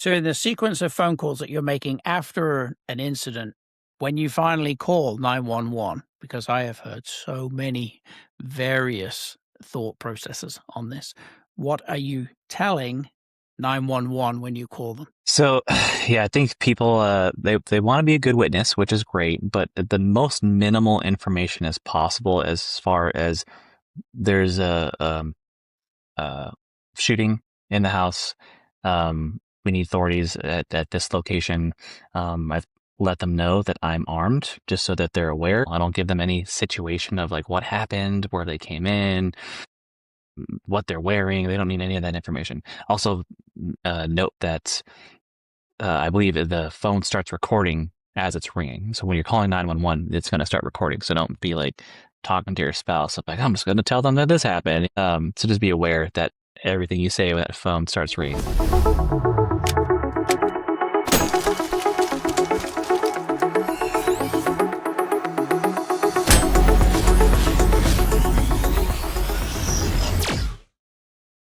So in the sequence of phone calls that you're making after an incident, when you finally call 911, because I have heard so many various thought processes on this, what are you telling 911 when you call them? So, yeah, I think people they want to be a good witness, which is great, but the most minimal information as possible as far as there's a shooting in the house. We need authorities at this location. I've let them know that I'm armed just so that they're aware. I don't give them any situation of like what happened, where they came in, what they're wearing. They don't need any of that information. Also, note that I believe the phone starts recording as it's ringing. So when you're calling 911, it's going to start recording. So don't be like talking to your spouse. Like, I'm just going to tell them that this happened. So just be aware that everything you say when that phone starts ringing.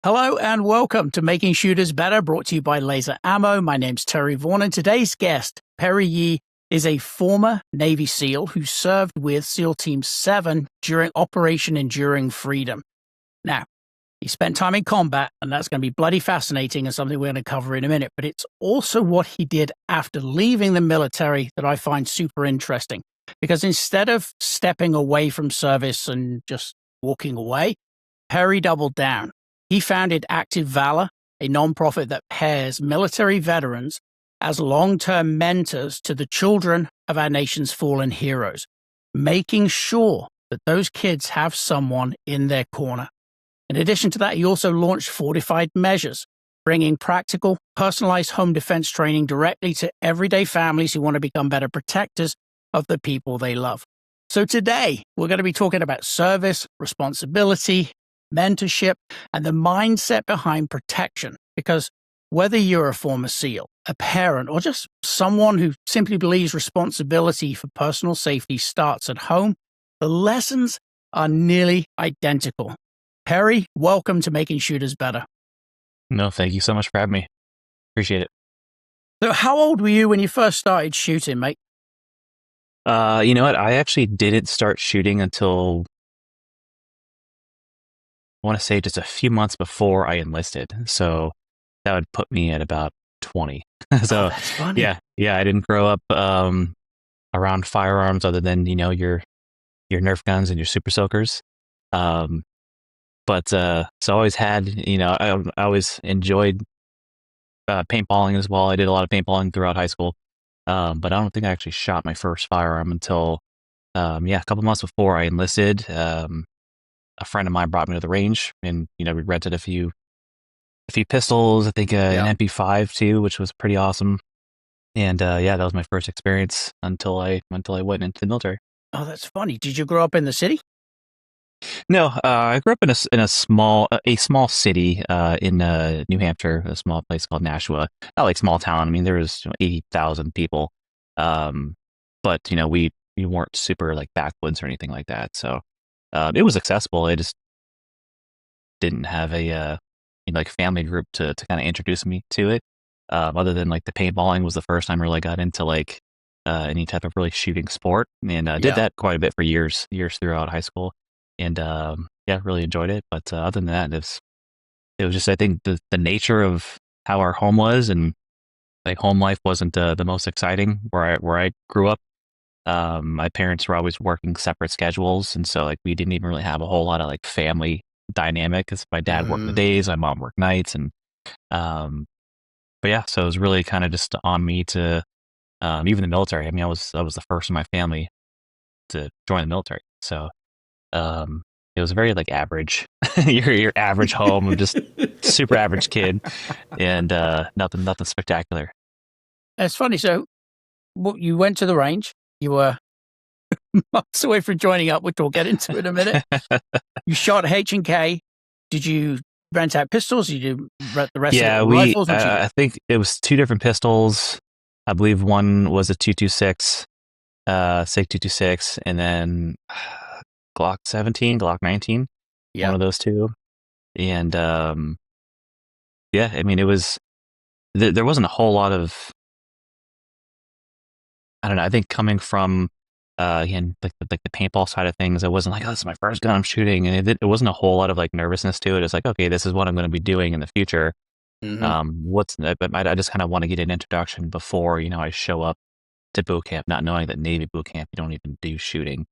Hello and welcome to Making Shooters Better, brought to you by Laser Ammo. My name's Terry Vaughan, and today's guest, Perry Yee, is a former Navy SEAL who served with SEAL Team 7 during Operation Enduring Freedom. Now, he spent time in combat, and that's going to be bloody fascinating and something we're going to cover in a minute, but it's also what he did after leaving the military that I find super interesting. Because instead of stepping away from service and just walking away, Perry doubled down. He founded Active Valor, a nonprofit that pairs military veterans as long-term mentors to the children of our nation's fallen heroes, making sure that those kids have someone in their corner. In addition to that, he also launched Fortified Measures, bringing practical, personalized home defense training directly to everyday families who want to become better protectors of the people they love. So today, we're going to be talking about service, responsibility, mentorship, and the mindset behind protection. Because whether you're a former SEAL, a parent, or just someone who simply believes responsibility for personal safety starts at home, the lessons are nearly identical. Perry, welcome to Making Shooters Better. No, thank you so much for having me. Appreciate it. So how old were you when you first started shooting, mate? You know what? I actually didn't start shooting until I want to say just a few months before I enlisted. So that would put me at about 20. So That's funny. yeah, I didn't grow up around firearms other than, your Nerf guns and your super soakers. But so I always had, I always enjoyed paintballing as well. I did a lot of paintballing throughout high school. But I don't think I actually shot my first firearm until a couple months before I enlisted. A friend of mine brought me to the range, and we rented a few pistols. I think an MP5 too, which was pretty awesome. And that was my first experience until I went into the military. Oh, that's funny. Did you grow up in the city? No, I grew up in a small city in New Hampshire, a small place called Nashua. Not like small town. I mean, there was 80,000 people, but we weren't super like backwoods or anything like that. So it was accessible. I just didn't have a like family group to kind of introduce me to it. Other than like the paintballing was the first time I really got into like any type of really shooting sport, and did that quite a bit for years throughout high school, and really enjoyed it. But other than that, it was just, I think, the nature of how our home was, and like home life wasn't the most exciting where I grew up. My parents were always working separate schedules, and so like we didn't even really have a whole lot of like family dynamic, because my dad worked the days, my mom worked nights, and but yeah, so it was really kind of just on me to even the military. I mean, I was the first in my family to join the military, so it was very like average, your average home, just super average kid, and nothing spectacular. It's funny. So you went to the range. You were months away from joining up, which we'll get into in a minute. You shot H&K. Did you rent out pistols? Did you rent the rest of the rifles? I think it was two different pistols. I believe one was a 226, SIG 226, and then Glock 17, Glock 19. One of those two. And I mean, it was there wasn't a whole lot of, I don't know. I think coming from again, like the paintball side of things, I wasn't like, oh, this is my first gun I'm shooting, and it wasn't a whole lot of like nervousness to it. It's like, okay, this is what I'm going to be doing in the future. Hmm. But I just kind of want to get an introduction before I show up to boot camp, not knowing that Navy boot camp you don't even do shooting.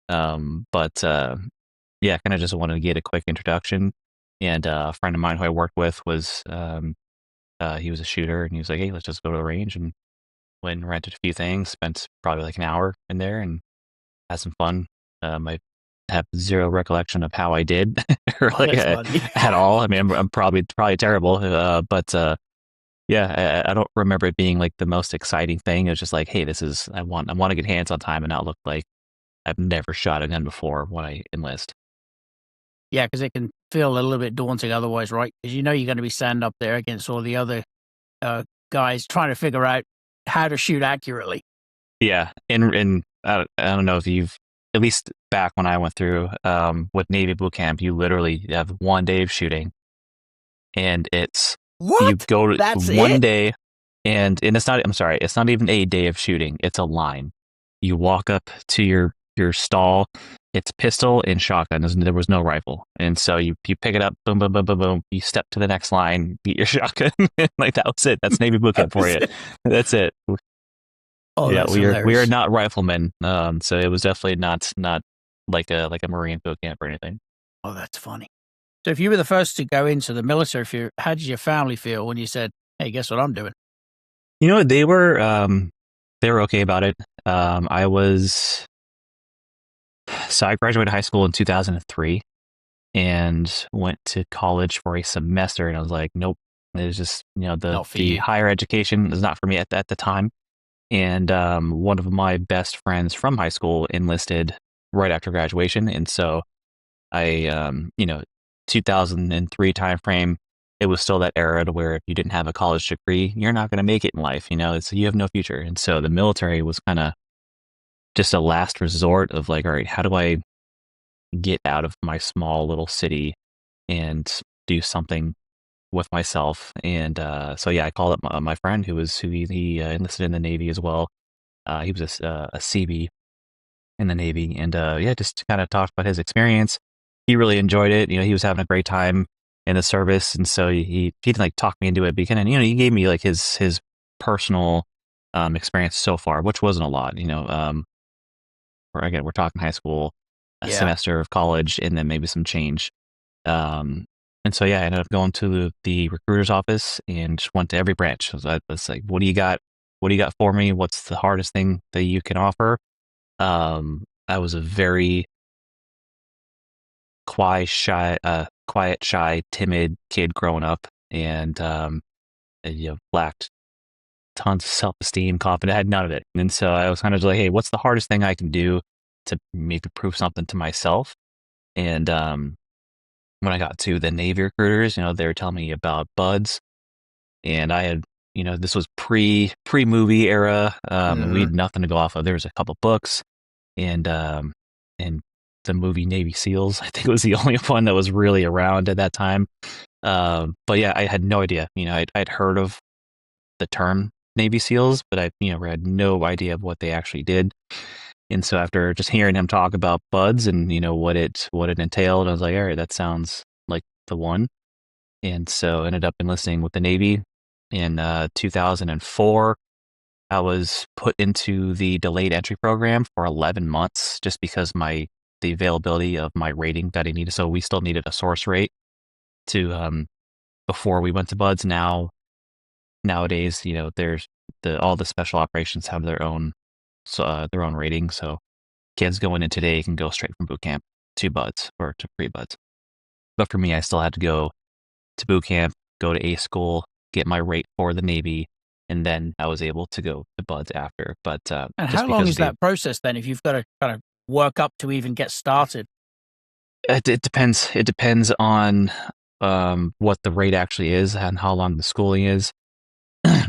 But yeah, kind of just wanted to get a quick introduction. And a friend of mine who I worked with was he was a shooter, and he was like, hey, let's just go to the range, and went and rented a few things. Spent probably like an hour in there and had some fun. I have zero recollection of how I did, or Oh, like that's funny. at all. I mean, I'm probably terrible, but yeah, I don't remember it being like the most exciting thing. It was just like, hey, this is I want to get hands on time and not look like I've never shot a gun before when I enlist. Yeah, because it can feel a little bit daunting otherwise, right? Because you know you're going to be standing up there against all the other guys trying to figure out how to shoot accurately. Yeah, and I don't know if you've, at least back when I went through with Navy boot camp, you literally have one day of shooting, and it's you What? go to That's one it? day, and it's not. I'm sorry, it's not even a day of shooting. It's a line. You walk up to your stall. It's pistol and shotgun. There was no rifle, and so you pick it up, boom, boom, boom, boom, boom. You step to the next line, get your shotgun. Like that was it. That's Navy boot camp That for was you. it. That's it. Oh, Yeah, that's we are hilarious. not riflemen. So it was definitely not like a Marine boot camp or anything. Oh, that's funny. So if you were the first to go into the military, how did your family feel when you said, "Hey, guess what I'm doing"? You know what? They were okay about it. I was so I graduated high school in 2003 and went to college for a semester, and I was like, nope. It was just Not for the you. higher education is not for me at the time. And one of my best friends from high school enlisted right after graduation, and so I, 2003 timeframe, it was still that era to where if you didn't have a college degree, you're not going to make it in life. You have no future. And so the military was kind of just a last resort of like, all right, how do I get out of my small little city and do something with myself? And so yeah, I called up my friend who he enlisted in the Navy as well. He was a CB in the Navy, and yeah, just kind of talked about his experience. He really enjoyed it. He was having a great time in the service, and so he didn't like talk me into it. But he kind of he gave me like his personal experience so far, which wasn't a lot. We're talking high school, a Yeah. semester of college, and then maybe some change. And so yeah, I ended up going to the recruiter's office and just went to every branch. I was like, what do you got? What do you got for me? What's the hardest thing that you can offer? I was a very quiet, shy, timid kid growing up, and lacked tons of self-esteem, confidence. I had none of it, and so I was kind of like, hey, what's the hardest thing I can do to maybe prove something to myself? And when I got to the Navy recruiters, they were telling me about buds, and I had, this was pre movie era, and we Hmm. had nothing to go off of. There was a couple books, and and the movie Navy SEALs. I think it was the only one that was really around at that time. But yeah, I had no idea. I'd heard of the term Navy SEALs, but I had no idea of what they actually did. And so after just hearing him talk about buds and what it entailed, I was like, all right, that sounds like the one. And so ended up enlisting with the Navy in 2004. I was put into the delayed entry program for 11 months just because the availability of my rating that I needed. So we still needed a source rate to before we went to buds. Nowadays, there's all the special operations have their own rating. So kids going in today can go straight from boot camp to buds or to pre buds. But for me, I still had to go to boot camp, go to A school, get my rate for the Navy, and then I was able to go to buds after. But And just how long because is that process then? If you've got to kind of work up to even get started. it depends. It depends on what the rate actually is and how long the schooling is.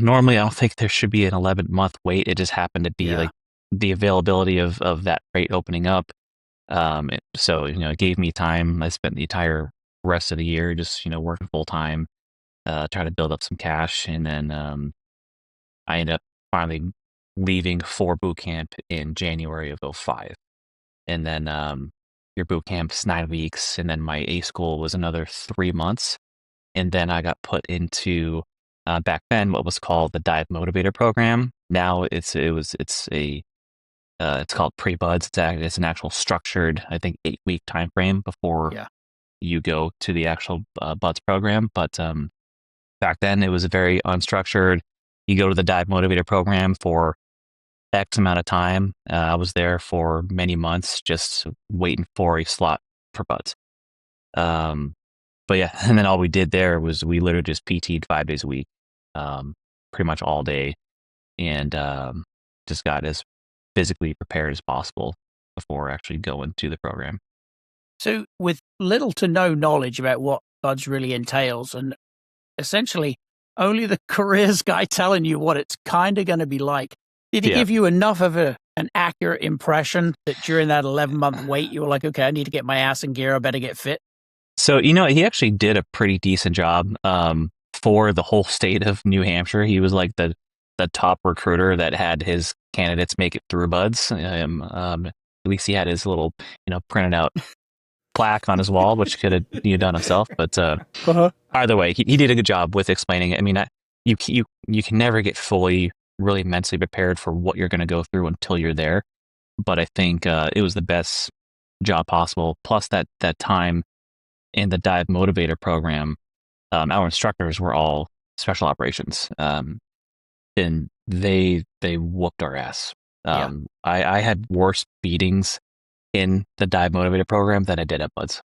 Normally, I don't think there should be an 11-month wait. It just happened to be Yeah. like the availability of that rate opening up. So it gave me time. I spent the entire rest of the year just working full time, trying to build up some cash, and then I ended up finally leaving for boot camp in January of '05. And then your boot camp's 9 weeks, and then my A school was another 3 months, and then I got put into back then what was called the Dive Motivator program. Now it's called pre-buds. It's an actual structured, I think, 8-week time frame before Yeah. you go to the actual buds program. But back then it was a very unstructured. You go to the Dive Motivator program for X amount of time. I was there for many months, just waiting for a slot for buds. But yeah, and then all we did there was we literally just PT'd 5 days a week, pretty much all day, and just got as physically prepared as possible before actually going to the program. So with little to no knowledge about what buds really entails, and essentially only the careers guy telling you what it's kind of going to be like, did he give you enough of an accurate impression that during that 11-month wait, you were like, okay, I need to get my ass in gear. I better get fit? So, he actually did a pretty decent job for the whole state of New Hampshire. He was like the top recruiter that had his candidates make it through buds. At least he had his little, printed out plaque on his wall, which could have done himself. But either way, he did a good job with explaining it. I mean, you can never get fully really mentally prepared for what you're going to go through until you're there. But I think it was the best job possible. Plus that time in the Dive Motivator program, our instructors were all special operations, and they whooped our ass. I had worse beatings in the Dive Motivator program than I did at buds.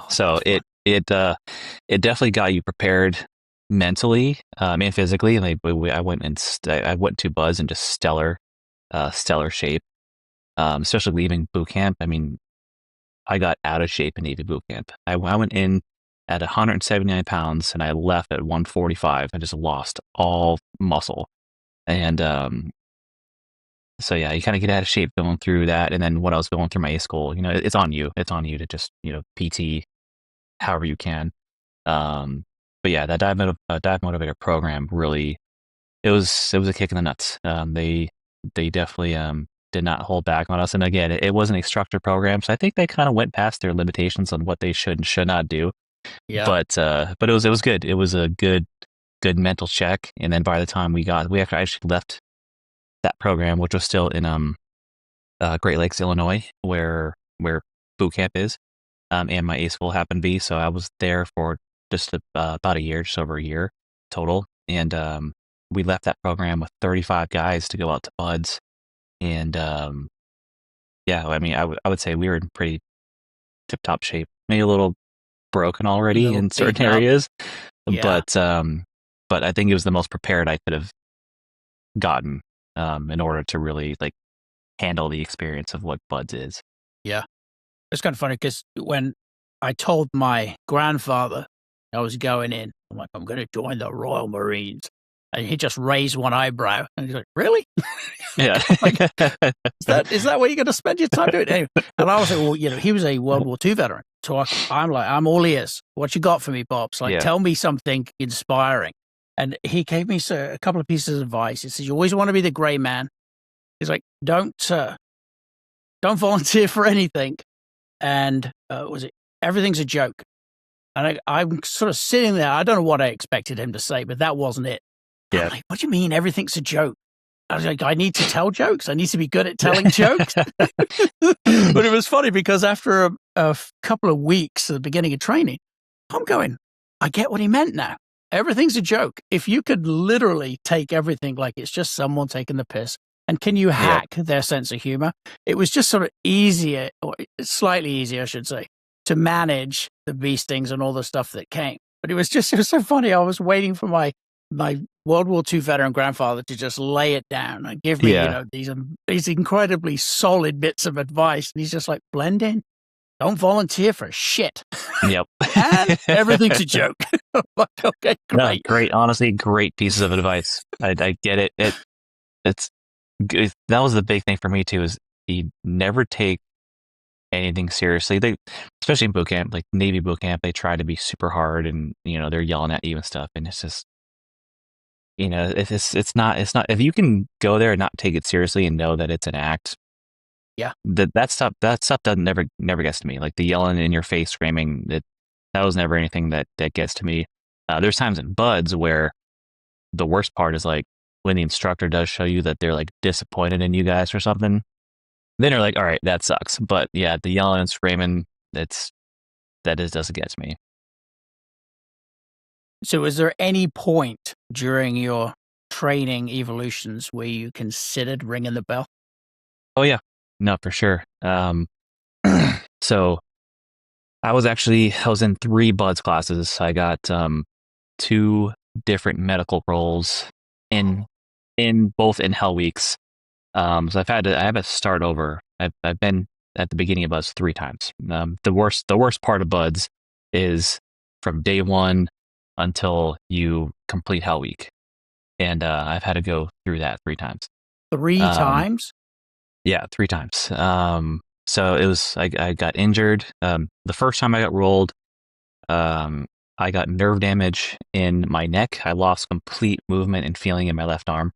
So it definitely got you prepared mentally and physically. And I went to buds in just stellar shape, especially leaving boot camp. I mean, I got out of shape in Navy boot camp. I went in at 179 pounds and I left at 145. I just lost all muscle. And so yeah, you kind of get out of shape going through that. And then when I was going through my A school, it's on you. It's on you to just, PT however you can. But yeah, that Dive Motivator program really, it was a kick in the nuts. They definitely did not hold back on us. And again, it wasn't a structured program, so I think they kind of went past their limitations on what they should and should not do. Yeah. But it was good. It was a good mental check. And then by the time we actually left that program, which was still in Great Lakes, Illinois, where boot camp is, and my A school happened to be. So I was there for just about a year, just over a year total. And we left that program with 35 guys to go out to buds. And yeah, I mean, I would say we were in pretty tip-top shape, maybe a little broken already in certain areas, but I think it was the most prepared I could have gotten in order to really handle the experience of what buds is. Yeah, it's kind of funny because when I told my grandfather I was going in, I'm like, I'm going to join the Royal Marines. And he just raised one eyebrow. And he's like, really? Yeah. Is that what you're going to spend your time doing? Anyway, and I was like, well, he was a World War II veteran. So I'm like, I'm all ears. What you got for me, Bob? So tell me something inspiring. And he gave me a couple of pieces of advice. He says, you always want to be the gray man. He's like, don't volunteer for anything. And everything's a joke. And I'm sort of sitting there. I don't know what I expected him to say, but that wasn't it. Yeah. I'm like, what do you mean everything's a joke? I was like, I need to tell jokes. I need to be good at telling jokes. But it was funny because after a couple of weeks at the beginning of training, I'm going, I get what he meant now. Everything's a joke. If you could literally take everything like it's just someone taking the piss, and can you hack their sense of humor? It was just sort of easier, or slightly easier, I should say, to manage the bee stings and all the stuff that came. But it was so funny. I was waiting for my World War II veteran grandfather to just lay it down and give me, these incredibly solid bits of advice. And he's just like, blend in. Don't volunteer for shit. Yep. And everything's a joke. I'm like, okay, great. No, great. Honestly, great pieces of advice. I get it. That was the big thing for me too, is you never take anything seriously. They, especially in boot camp, like Navy boot camp, they try to be super hard, and they're yelling at you and stuff, and it's just it's not if you can go there and not take it seriously and know that it's an act. Yeah. That stuff doesn't never gets to me. Like the yelling in your face, screaming, that was never anything that gets to me. There's times in buds where the worst part is like when the instructor does show you that they're like disappointed in you guys or something. Then you're like, all right, that sucks. But yeah, the yelling and screaming, doesn't get to me. So is there any point during your training evolutions where you considered ringing the bell? Oh yeah, no, for sure. So I was in 3 buds classes. I got 2 different medical roles in both in Hell Weeks. So I have to start over. I've been at the beginning of buds 3 times. The worst part of buds is from day 1 until you complete Hell Week, and I've had to go through that 3 times. 3 times? Yeah, 3 times. So it was I got injured. The first time I got rolled, I got nerve damage in my neck. I lost complete movement and feeling in my left arm.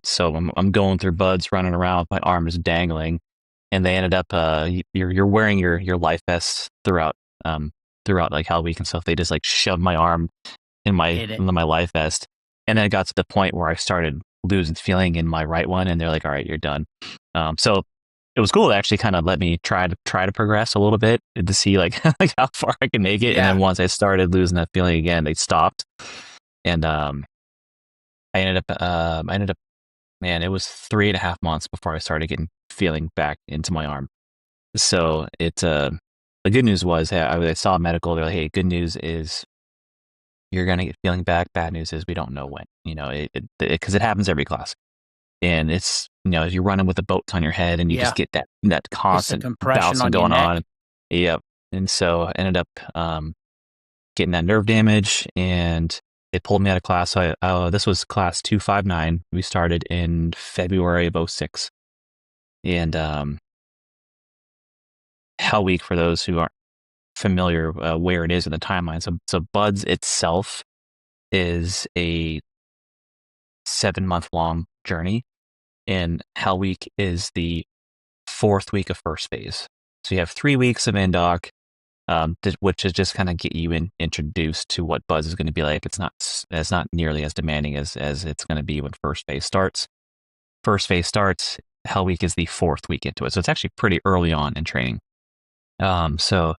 So I'm going through buds, running around, my arm is dangling, and they ended up you're wearing your life vest throughout like Hell Week and stuff. They just like shoved my arm in my life vest, and then it got to the point where I started losing feeling in my right one, and they're like, all right, you're done. So it was cool to actually kind of let me try to progress a little bit to see like like how far I can make it. Yeah. And then once I started losing that feeling again, they stopped. And I ended up, man, it was 3.5 months before I started getting feeling back into my arm. So the good news was, I saw medical. They're like, hey, good news is you're gonna get feeling back. Bad news is we don't know when. Because it happens every class, and it's you're running with a boat on your head, and you just get that constant bouncing going on. Yep. And so I ended up getting that nerve damage, and they pulled me out of class. So this was class 259. We started in February of 2006, and Hell Week, for those who aren't familiar where it is in the timeline. So Buds itself is a 7-month long journey, and Hell Week is the 4th week of first phase. So you have 3 weeks of indoc, which is just kind of get you introduced to what Buzz is going to be like. It's not nearly as demanding as it's going to be when first phase starts. First phase starts. Hell Week is the 4th week into it, so it's actually pretty early on in training. So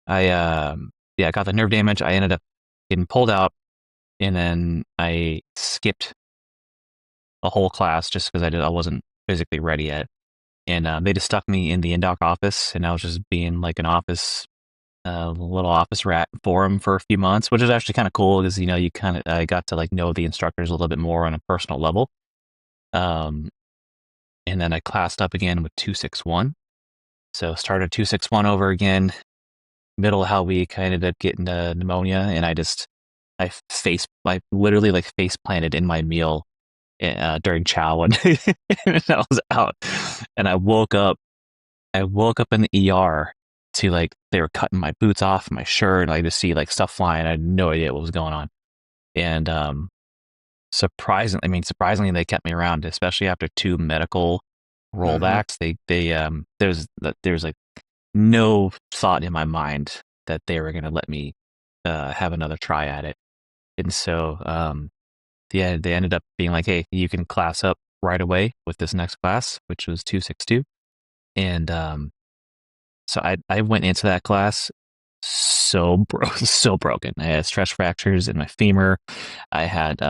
I got the nerve damage. I ended up getting pulled out, and then I skipped a whole class just because I wasn't physically ready yet. And they just stuck me in the indoc office, and I was just being like an little office rat for them for a few months, which is actually kind of cool because I got to like know the instructors a little bit more on a personal level. And then I classed up again with 261. So started 261 over again. Middle of Hell Week, I ended up getting pneumonia, and I literally like face planted in my meal during chow, and I was out, and I woke up in the ER to like they were cutting my boots off, my shirt, and I just see like stuff flying. I had no idea what was going on, and surprisingly, they kept me around, especially after 2 medical rollbacks. There's like no thought in my mind that they were going to let me have another try at it, and so they ended up being like, hey, you can class up right away with this next class, which was 262. And so I went into that class so broken. I had stress fractures in my femur. I had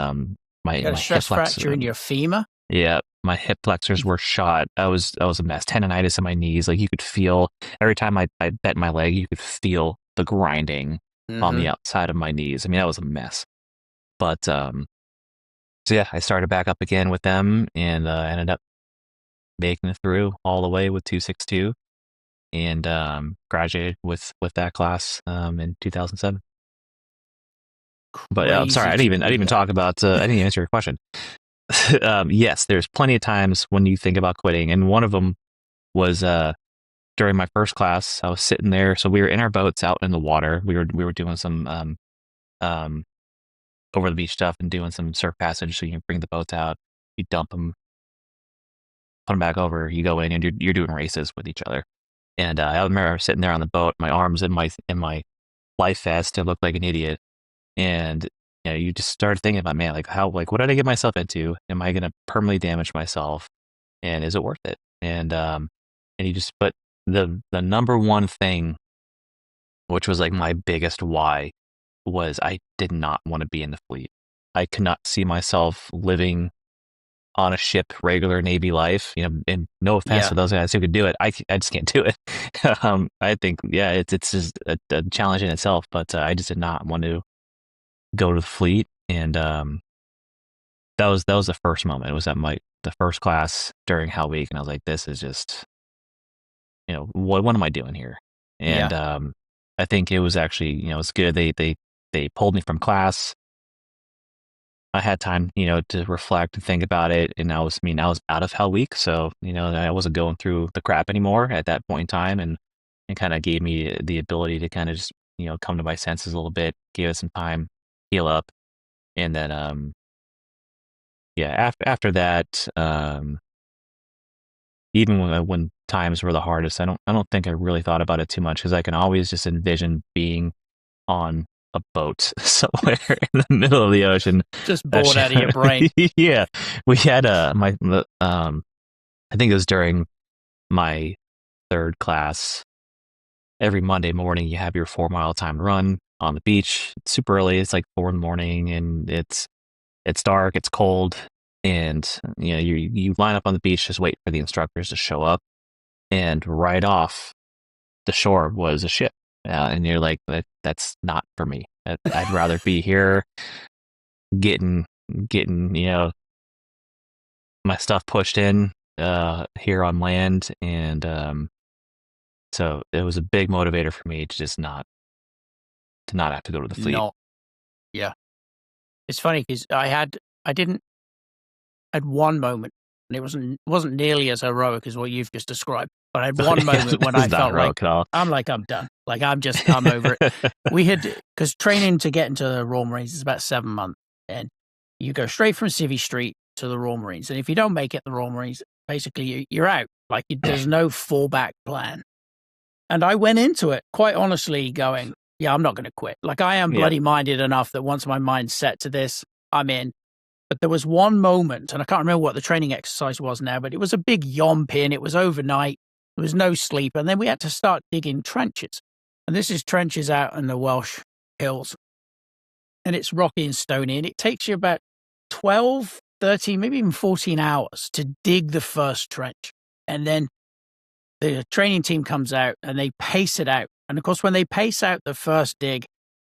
my stress fracture in your femur. Yeah, my hip flexors were shot. I was a mess. Tendonitis in my knees. Like you could feel every time I bent my leg, you could feel the grinding on the outside of my knees. I mean, that was a mess. But so yeah, I started back up again with them, and ended up making it through all the way with 262, and graduated with that class in 2007. But I'm sorry, I didn't even talk about. I didn't answer your question. Yes, there's plenty of times when you think about quitting, and one of them was during my first class. I was sitting there. So we were in our boats out in the water. We were doing some um, over the beach stuff and doing some surf passage. So you can bring the boats out, you dump them, put them back over. You go in and you're doing races with each other. And I remember sitting there on the boat, my arms in my life vest. I looked like an idiot. And you just started thinking about, man, like what did I get myself into? Am I going to permanently damage myself? And is it worth it? And you just put the number one thing, which was like my biggest why, was I did not want to be in the fleet. I could not see myself living on a ship, regular Navy life. And no offense to those guys who could do it, I just can't do it. I think it's just a challenge in itself, but I just did not want to go to the fleet. And that was the first moment. It was at the first class during Hell Week, and I was like, this is just, what am I doing here? And I think it was actually, it's good. They pulled me from class. I had time, to reflect and think about it. And I was out of Hell Week. So, I wasn't going through the crap anymore at that point in time. And it kind of gave me the ability to kind of just, come to my senses a little bit, gave it some time, heal up. And then, after that, even when times were the hardest, I don't think I really thought about it too much, because I can always just envision being on a boat somewhere in the middle of the ocean, just bored out of your brain. Yeah, we had I think it was during my third class. Every Monday morning, you have your 4-mile time run on the beach. It's super early. It's like 4 a.m, and it's dark. It's cold, and you line up on the beach, just wait for the instructors to show up, and right off the shore was a ship. And you're like, that's not for me. I'd rather be here getting my stuff pushed in here on land. And so it was a big motivator for me to just not have to go to the fleet. No. Yeah. It's funny because I had one moment, and it wasn't nearly as heroic as what you've just described. But I had one moment when I felt like I'm done. Like I'm over it. We had, because training to get into the Royal Marines is about 7 months, and you go straight from Civvy Street to the Royal Marines. And if you don't make it the Royal Marines, basically you're out. Like there's no fallback plan. And I went into it quite honestly going, yeah, I'm not going to quit. Like I am bloody minded enough that once my mind's set to this, I'm in. But there was one moment, and I can't remember what the training exercise was now, but it was a big yomp in. It was overnight. There was no sleep. And then we had to start digging trenches. And this is trenches out in the Welsh hills. And it's rocky and stony. And it takes you about 12, 13, maybe even 14 hours to dig the first trench. And then the training team comes out and they pace it out. And of course, when they pace out the first dig,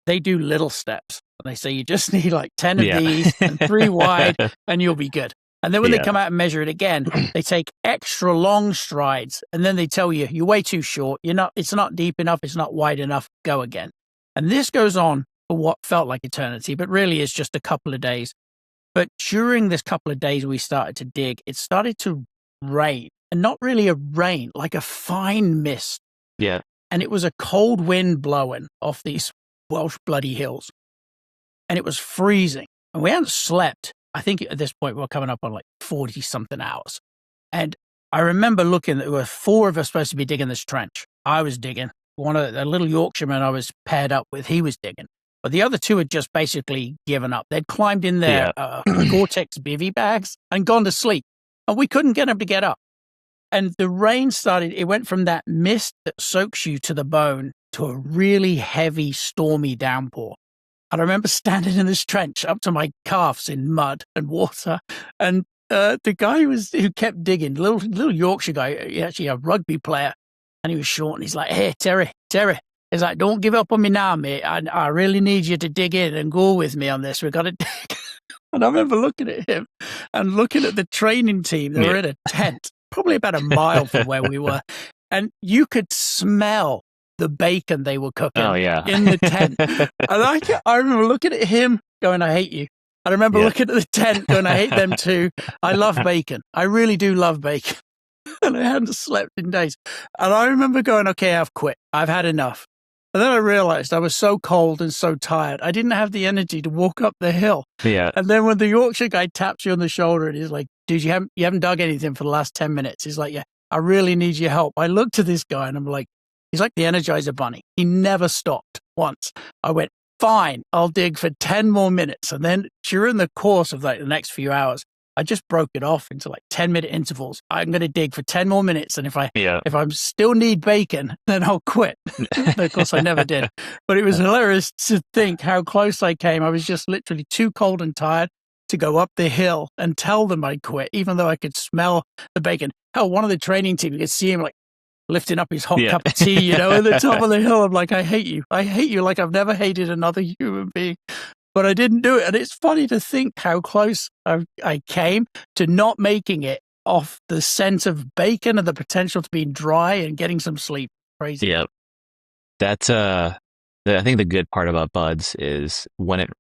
they do little steps. And they say, you just need like 10 of these and 3 wide and you'll be good. And then when they come out and measure it again, they take extra long strides. And then they tell you, you're way too short. It's not deep enough. It's not wide enough. Go again. And this goes on for what felt like eternity, but really is just a couple of days. But during this couple of days, we started to dig. It started to rain, and not really a rain, like a fine mist. Yeah. And it was a cold wind blowing off these Welsh bloody hills. And it was freezing. And we hadn't slept. I think at this point, we're coming up on like 40 something hours. And I remember looking, there were 4 of us supposed to be digging this trench. I was digging. One of the little Yorkshireman I was paired up with, he was digging. But the other 2 had just basically given up. They'd climbed in their Gore-Tex bivvy bags and gone to sleep. And we couldn't get them to get up. And the rain started, it went from that mist that soaks you to the bone to a really heavy, stormy downpour. And I remember standing in this trench up to my calves in mud and water. And the guy who kept digging, little Yorkshire guy, actually a rugby player, and he was short, and he's like, hey, Terry. He's like, don't give up on me now, mate. I really need you to dig in and go with me on this. We've got to dig. And I remember looking at him and looking at the training team. They were in a tent, probably about a mile from where we were. And you could smell the bacon they were cooking in the tent. And I remember looking at him going, I hate you. I remember looking at the tent going, I hate them too. I love bacon. I really do love bacon. and I hadn't slept in days. And I remember going, okay, I've quit. I've had enough. And then I realized I was so cold and so tired. I didn't have the energy to walk up the hill. Yeah. And then when the Yorkshire guy taps you on the shoulder and he's like, dude, you haven't dug anything for the last 10 minutes. He's like, yeah, I really need your help. I looked at this guy and I'm like, he's like the Energizer Bunny. He never stopped once. I went, fine, I'll dig for 10 more minutes. And then during the course of like the next few hours, I just broke it off into like 10-minute intervals. I'm going to dig for 10 more minutes. And if I still need bacon, then I'll quit. Of course, I never did. But it was hilarious to think how close I came. I was just literally too cold and tired to go up the hill and tell them I quit, even though I could smell the bacon. Hell, one of the training team, you could see him like lifting up his hot cup of tea, at the top of the hill. I'm like, I hate you. I hate you like I've never hated another human being. But I didn't do it. And it's funny to think how close I came to not making it off the scent of bacon and the potential to being dry and getting some sleep. Crazy. Yeah. That's, I think the good part about buds is when it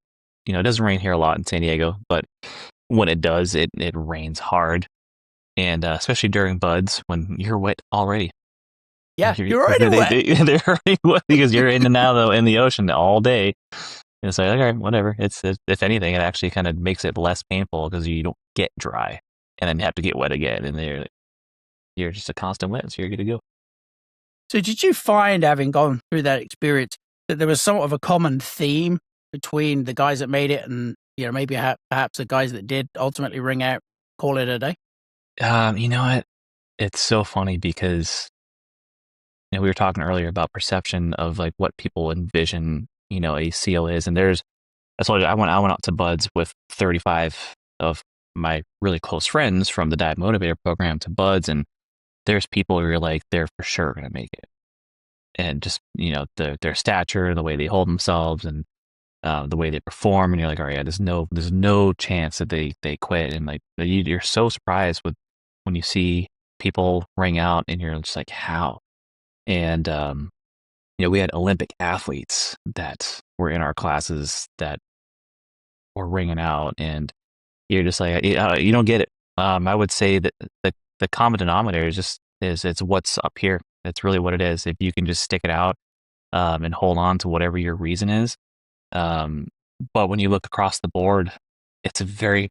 doesn't rain here a lot in San Diego, but when it does, it rains hard. And especially during buds when you're wet already. Yeah, you're already wet. They're already wet because you're in and out in the ocean all day. And it's like, okay, whatever. It's if anything, it actually kind of makes it less painful because you don't get dry and then have to get wet again. And you're just a constant wet, so you're good to go. So did you find, having gone through that experience, that there was somewhat of a common theme between the guys that made it and, maybe perhaps the guys that did ultimately ring out, call it a day? You know what? It's so funny because we were talking earlier about perception of like what people envision, a SEAL is. And I told you, I went out to buds with 35 of my really close friends from the Dive Motivator program to buds. And there's people who are like, they're for sure going to make it. And just, their stature, the way they hold themselves and the way they perform. And you're like, all right, yeah, there's no chance that they quit. And like, you're so surprised when you see people ring out and you're just like, how? And, we had Olympic athletes that were in our classes that were ringing out, and you're just like, you don't get it. I would say that the common denominator is it's what's up here. That's really what it is. If you can just stick it out, and hold on to whatever your reason is. But when you look across the board, it's a very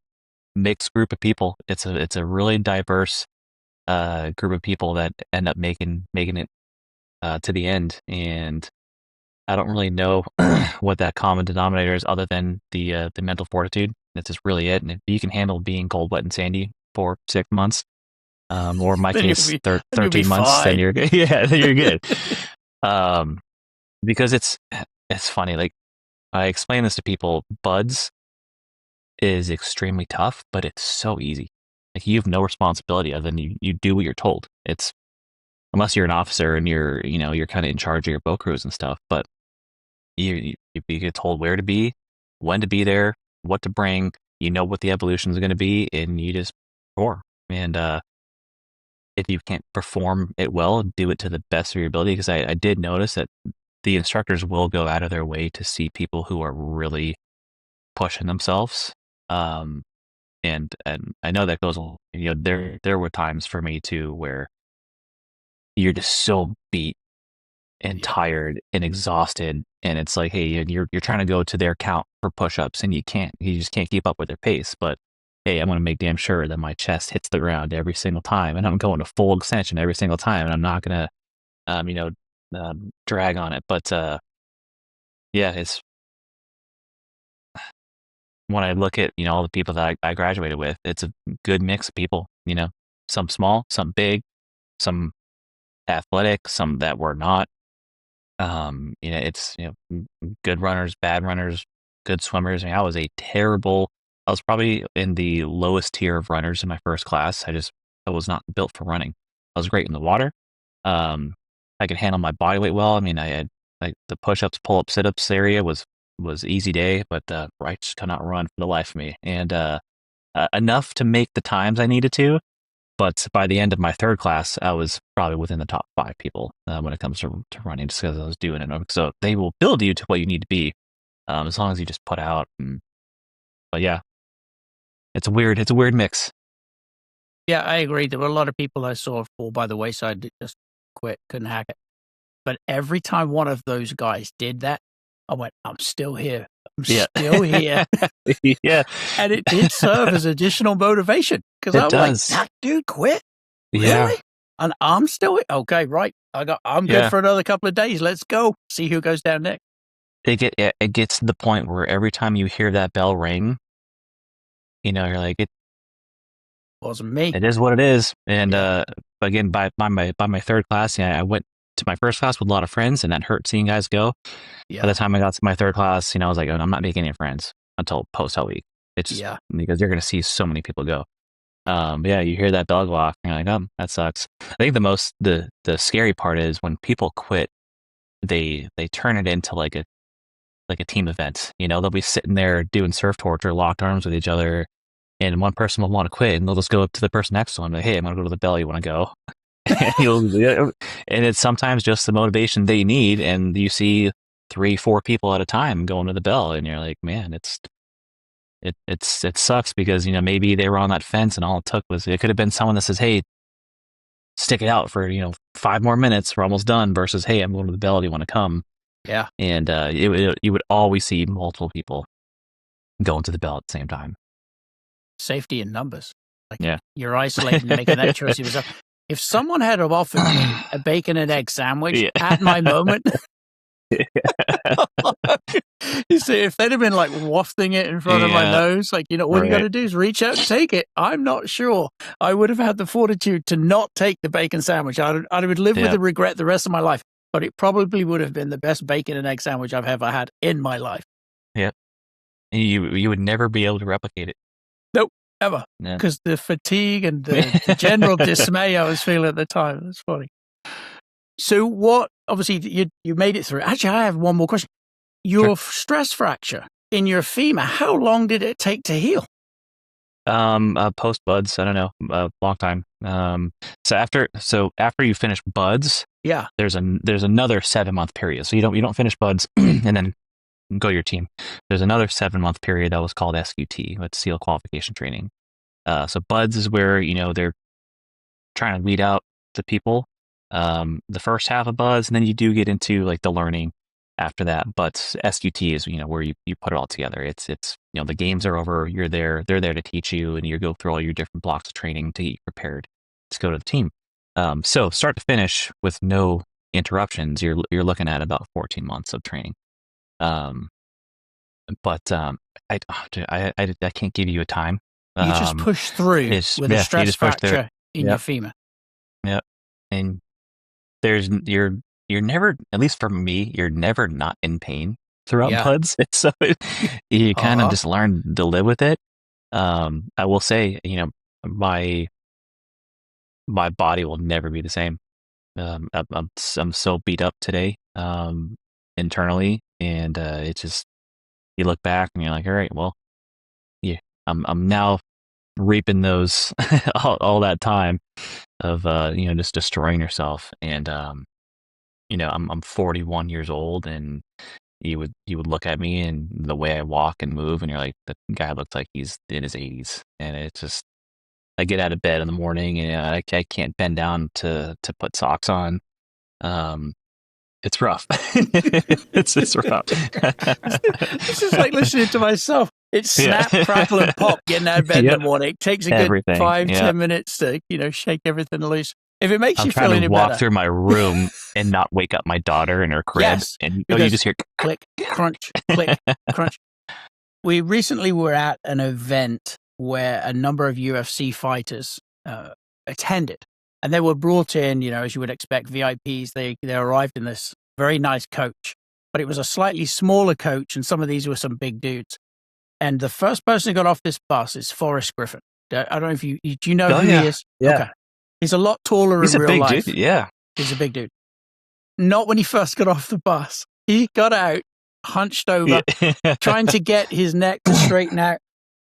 mixed group of people. It's a really diverse, group of people that end up making it to the end. And I don't really know what that common denominator is other than the mental fortitude. That's just really it. And if you can handle being cold, wet, and sandy for 6 months, or in my case, 13 months, then you're good. Yeah, then you're good. Because it's funny. Like, I explain this to people, buds is extremely tough, but it's so easy. Like, you have no responsibility other than you do what you're told. It's, unless you're an officer and you're kind of in charge of your boat crews and stuff, but you get told where to be, when to be there, what to bring, what the evolution is going to be, and you just perform. And if you can't perform it well, do it to the best of your ability. Because I did notice that the instructors will go out of their way to see people who are really pushing themselves. And I know that goes, there were times for me too where you're just so beat and tired and exhausted, and it's like, hey, you're trying to go to their count for push-ups and you just can't keep up with their pace. But hey, I'm going to make damn sure that my chest hits the ground every single time, and I'm going to full extension every single time, and I'm not going to drag on it. But yeah, it's when I look at all the people that I graduated with, it's a good mix of people. Some small, some big, some athletic, some that were not. It's good runners, bad runners, good swimmers. I mean, I was probably in the lowest tier of runners in my first class. I was not built for running. I was great in the water. I could handle my body weight well. I mean, I had like the push-ups, pull-ups, sit-ups area was easy day, but I just could not run for the life of me. And enough to make the times I needed to. But by the end of my third class, I was probably within the top 5 people when it comes to running, just because I was doing it. So they will build you to what you need to be, as long as you just put out. But yeah, it's a weird mix. Yeah, I agree. There were a lot of people I saw fall by the wayside that just quit, couldn't hack it. But every time one of those guys did that, I went, I'm still here. I'm still here. Yeah, And it did serve as additional motivation because it I'm like, does. that dude quit? Yeah, Really? And I'm still here. Okay, right. I'm good yeah. for another couple of days. Let's go. See who goes down next. It gets to the point where every time you hear that bell ring, you're like, Wasn't me. it is what it is. And Yeah. again, by my third class, I went to my first class with a lot of friends, and that hurt seeing guys go. By the Yeah. time I got to my third class, I was like, oh, I'm not making any friends until post Hell Week. It's just Yeah. because you're going to see so many people go. But yeah, you hear that bell go off, and you're like, oh, that sucks. I think the scary part is when people quit, they turn it into like a team event. They'll be sitting there doing surf torture, locked arms with each other, and one person will want to quit, and they'll just go up to the person next to them, like, hey, I'm gonna go to the bell. You want to go? And it's sometimes just the motivation they need, and you see 3-4 people at a time going to the bell, and you're like, man, it sucks because maybe they were on that fence, and all it took was it could have been someone that says, hey, stick it out for 5 more minutes, we're almost done, versus hey, I'm going to the bell. Do you want to come? Yeah. And you would always see multiple people going to the bell at the same time. Safety in numbers. Like, Yeah. you're isolating, making that choice yourself. If someone had offered me a bacon and egg sandwich at my moment, you see, if they'd have been like wafting it in front of my nose, like, all you got to do is reach out and take it. I'm not sure I would have had the fortitude to not take the bacon sandwich. I would live with the regret the rest of my life, but it probably would have been the best bacon and egg sandwich I've ever had in my life. Yep. And you would never be able to replicate it. Nope, ever. Because the fatigue and the general dismay I was feeling at the time. It's funny. So obviously you made it through. Actually, I have one more question. Your stress fracture in your femur, how long did it take to heal? Post buds, I don't know, a long time. So after you finish buds, there's another 7-month period. So you don't finish buds and then go to your team. There's another 7-month period that was called SQT, with SEAL qualification training. So buds is where they're trying to weed out the people. The first half of buds, and then you do get into like the learning after that. But SQT is where you put it all together. It's the games are over. You're there. They're there to teach you, and you go through all your different blocks of training to get prepared to go to the team. So start to finish with no interruptions, you're looking at about 14 months of training. But I can't give you a time. You just push through with a stress fracture in your femur. Yep. And you're never, at least for me, you're never not in pain throughout buds. So you kind of just learn to live with it. I will say, my body will never be the same. I'm so beat up today, internally, and it just, you look back and you're like, all right, well, yeah, I'm now reaping those all that time of just destroying yourself. And I'm 41 years old, and you would look at me and the way I walk and move, and you're like, the guy looks like he's in his 80s. And it's just, I get out of bed in the morning, and I can't bend down to put socks on. It's rough. It's rough. This is like listening to myself. It's snap, crackle, and pop getting out of bed in the morning. It takes a good 5-10 minutes to shake everything loose. If it makes you feel any better. I'm trying to walk through my room and not wake up my daughter in her crib. And you just hear click, crunch, click, crunch. We recently were at an event where a number of UFC fighters attended. And they were brought in, as you would expect, VIPs. They arrived in this very nice coach, but it was a slightly smaller coach, and some of these were some big dudes. And the first person who got off this bus is Forrest Griffin. I don't know if do you know who he is? Yeah. Okay. He's a lot taller in real life. He's a big dude. Yeah. He's a big dude. Not when he first got off the bus. He got out, hunched over, trying to get his neck to straighten out.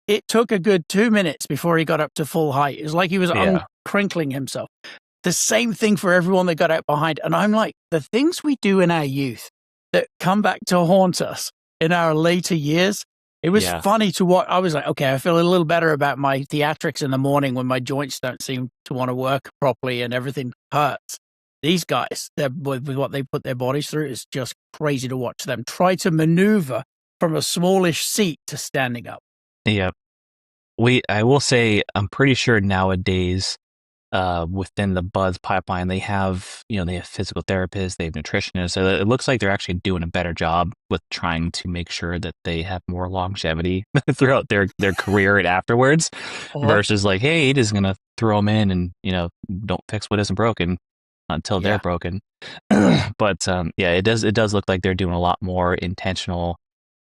It took a good 2 minutes before he got up to full height. It was like he was uncrinkling himself. The same thing for everyone that got out behind. And I'm like, the things we do in our youth that come back to haunt us in our later years, It was Yeah. funny to watch. I was like, okay, I feel a little better about my theatrics in the morning when my joints don't seem to want to work properly and everything hurts. These guys, with what they put their bodies through, is just crazy to watch them try to maneuver from a smallish seat to standing up. Yeah. I will say, I'm pretty sure nowadays, within the Buzz pipeline, they have physical therapists, they have nutritionists. So it looks like they're actually doing a better job with trying to make sure that they have more longevity throughout their career and afterwards, Oh, versus like, hey, just gonna throw them in and don't fix what isn't broken until they're yeah. broken. But yeah, it does look like they're doing a lot more intentional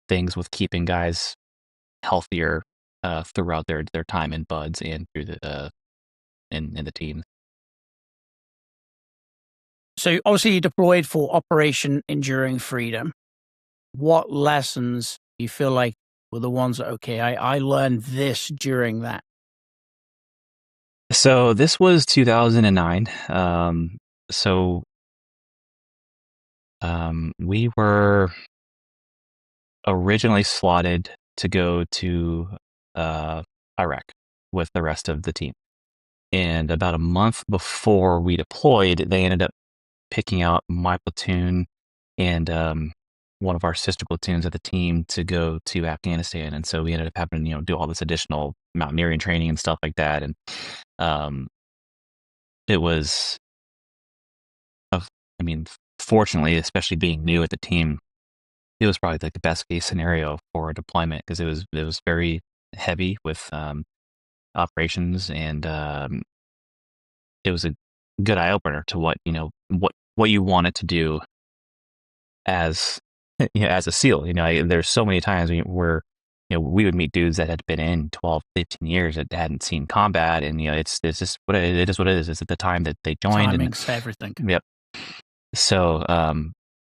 things with keeping guys healthier throughout their time in Buds and through the in the team. So obviously you deployed for Operation Enduring Freedom. What lessons do you feel like were the ones that, okay, I learned this during that? So this was 2009. So we were originally slotted to go to Iraq with the rest of the team. And about a month before we deployed, they ended up picking out my platoon and one of our sister platoons of the team to go to Afghanistan. And so we ended up having to, do all this additional mountaineering training and stuff like that. And um, it was, I mean, fortunately, especially being new at the team, it was probably like the best case scenario for a deployment because it was very heavy with operations, and it was a good eye opener to what you want it to do as as a SEAL. There's so many times where we would meet dudes that had been in 12, 15 years that hadn't seen combat, and it's just it is what it is. It's at the time that they joined, and Timing's everything. yep. So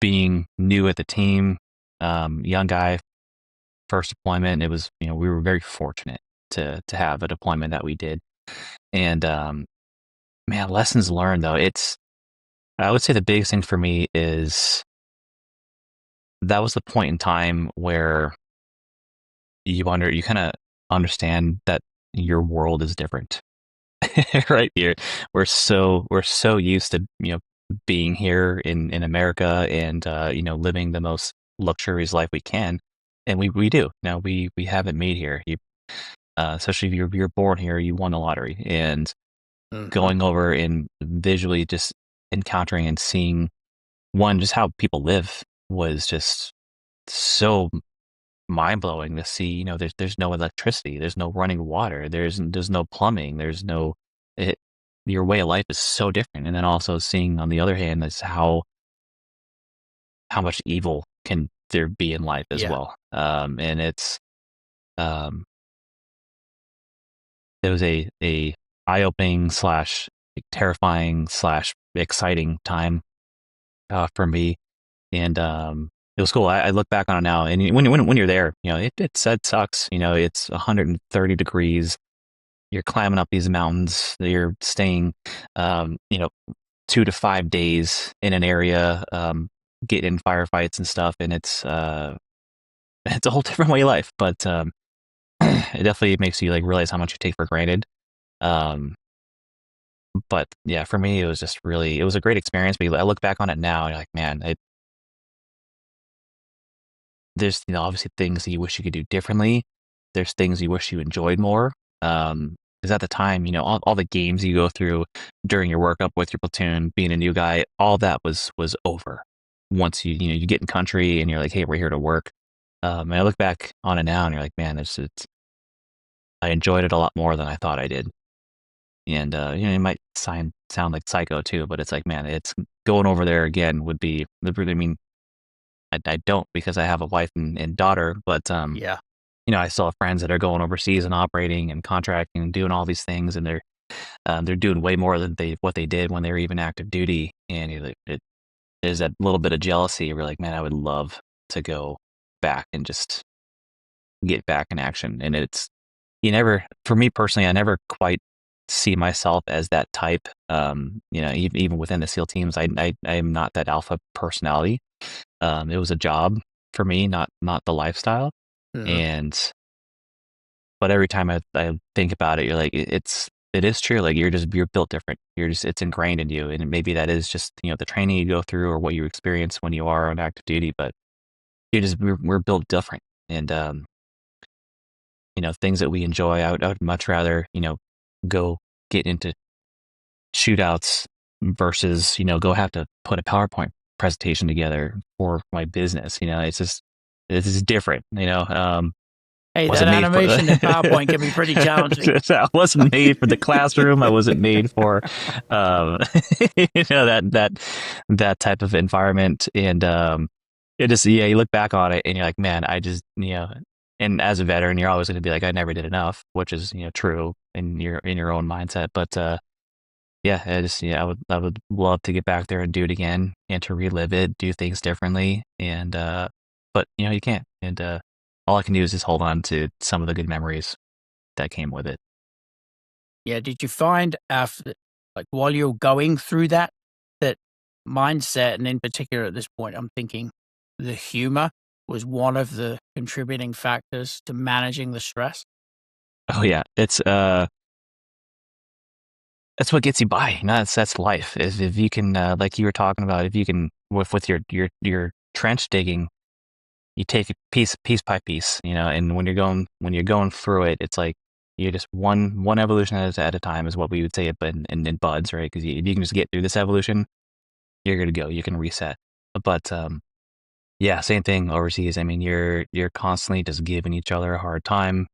being new at the team, young guy, first deployment, it was we were very fortunate to have a deployment that we did, and man, lessons learned though. I would say the biggest thing for me is that was the point in time where you kind of understand that your world is different, right? We're so used to being here in America and living the most luxurious life we can, and we do now we have it made here. Especially if you're born here, you won the lottery, and Mhm. going over and visually just encountering and seeing one just how people live was just so mind blowing to see. There's no electricity, there's no running water, there's no plumbing, there's no it, your way of life is so different. And then also seeing on the other hand is how much evil can there be in life as Yeah. well. And um, it was a eye opening slash terrifying slash exciting time for me, and it was cool. I look back on it now, and when you're there, it sucks. It's 130 degrees. You're climbing up these mountains. You're staying, 2 to 5 days in an area, getting in firefights and stuff, and it's it's a whole different way of life. But it definitely makes you like realize how much you take for granted. Um, but yeah, for me, it was a great experience. But I look back on it now, and you're like, man, there's obviously things that you wish you could do differently. There's things you wish you enjoyed more. Because at the time, all the games you go through during your workup with your platoon, being a new guy, all that was over. Once you get in country and you're like, hey, we're here to work. And I look back on it now, and you're like, man, I enjoyed it a lot more than I thought I did. And it might sound like psycho too, but it's like, man, it's going over there again would be. I mean, I don't because I have a wife and daughter, but Yeah. I still have friends that are going overseas and operating and contracting and doing all these things, and they're doing way more than what they did when they were even active duty. And there's that little bit of jealousy. We're like, man, I would love to go back and just get back in action. And for me personally, I never quite see myself as that type. Even within the SEAL teams, I am not that alpha personality. It was a job for me, not the lifestyle. Mhm. And but every time I think about it, you're like, it is true. Like you're built different. It's ingrained in you. And maybe that is just, the training you go through or what you experience when you are on active duty, but we're built different. And, things that we enjoy, I would much rather, go get into shootouts versus, go have to put a PowerPoint presentation together for my business. It's just different, Hey, that wasn't made for animation in PowerPoint can be pretty challenging. I wasn't made for the classroom. I wasn't made for that type of environment. And it just, yeah, you look back on it and you're like, man, I just, and as a veteran, you're always going to be like, I never did enough, which is, true in your own mindset. But yeah, I would love to get back there and do it again and to relive it, do things differently. And but you can't. And all I can do is just hold on to some of the good memories that came with it. Yeah, did you find after, like, while you're going through that mindset, and in particular at this point, I'm thinking the humor was one of the contributing factors to managing the stress? Oh yeah, it's that's what gets you by. That's life. Is if you can, like you were talking about, if you can with your trench digging, you take it piece by piece, and when you're going through it, it's like you're just one evolution at a time is what we would say in buds, right? Because if you can just get through this evolution, you're good to go. You can reset. But yeah, same thing overseas. I mean, you're constantly just giving each other a hard time.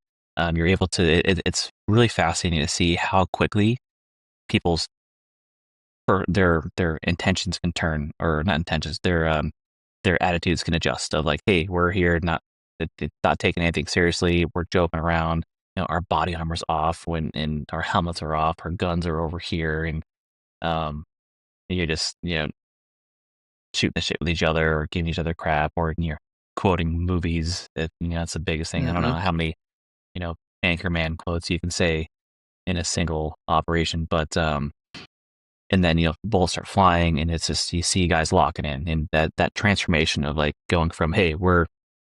You're able to. It's really fascinating to see how quickly people's for their intentions can turn, or not intentions, their attitudes can adjust. Of like, hey, we're here, not taking anything seriously. We're joking around. Our body armor's off and our helmets are off. Our guns are over here, and um, you're just shooting the shit with each other or giving each other crap, or you're quoting movies. That's the biggest thing. I don't Mhm. know how many Anchorman quotes you can say in a single operation, but and then bullets start flying, and it's just you see guys locking in, and that transformation of like going from, hey, we're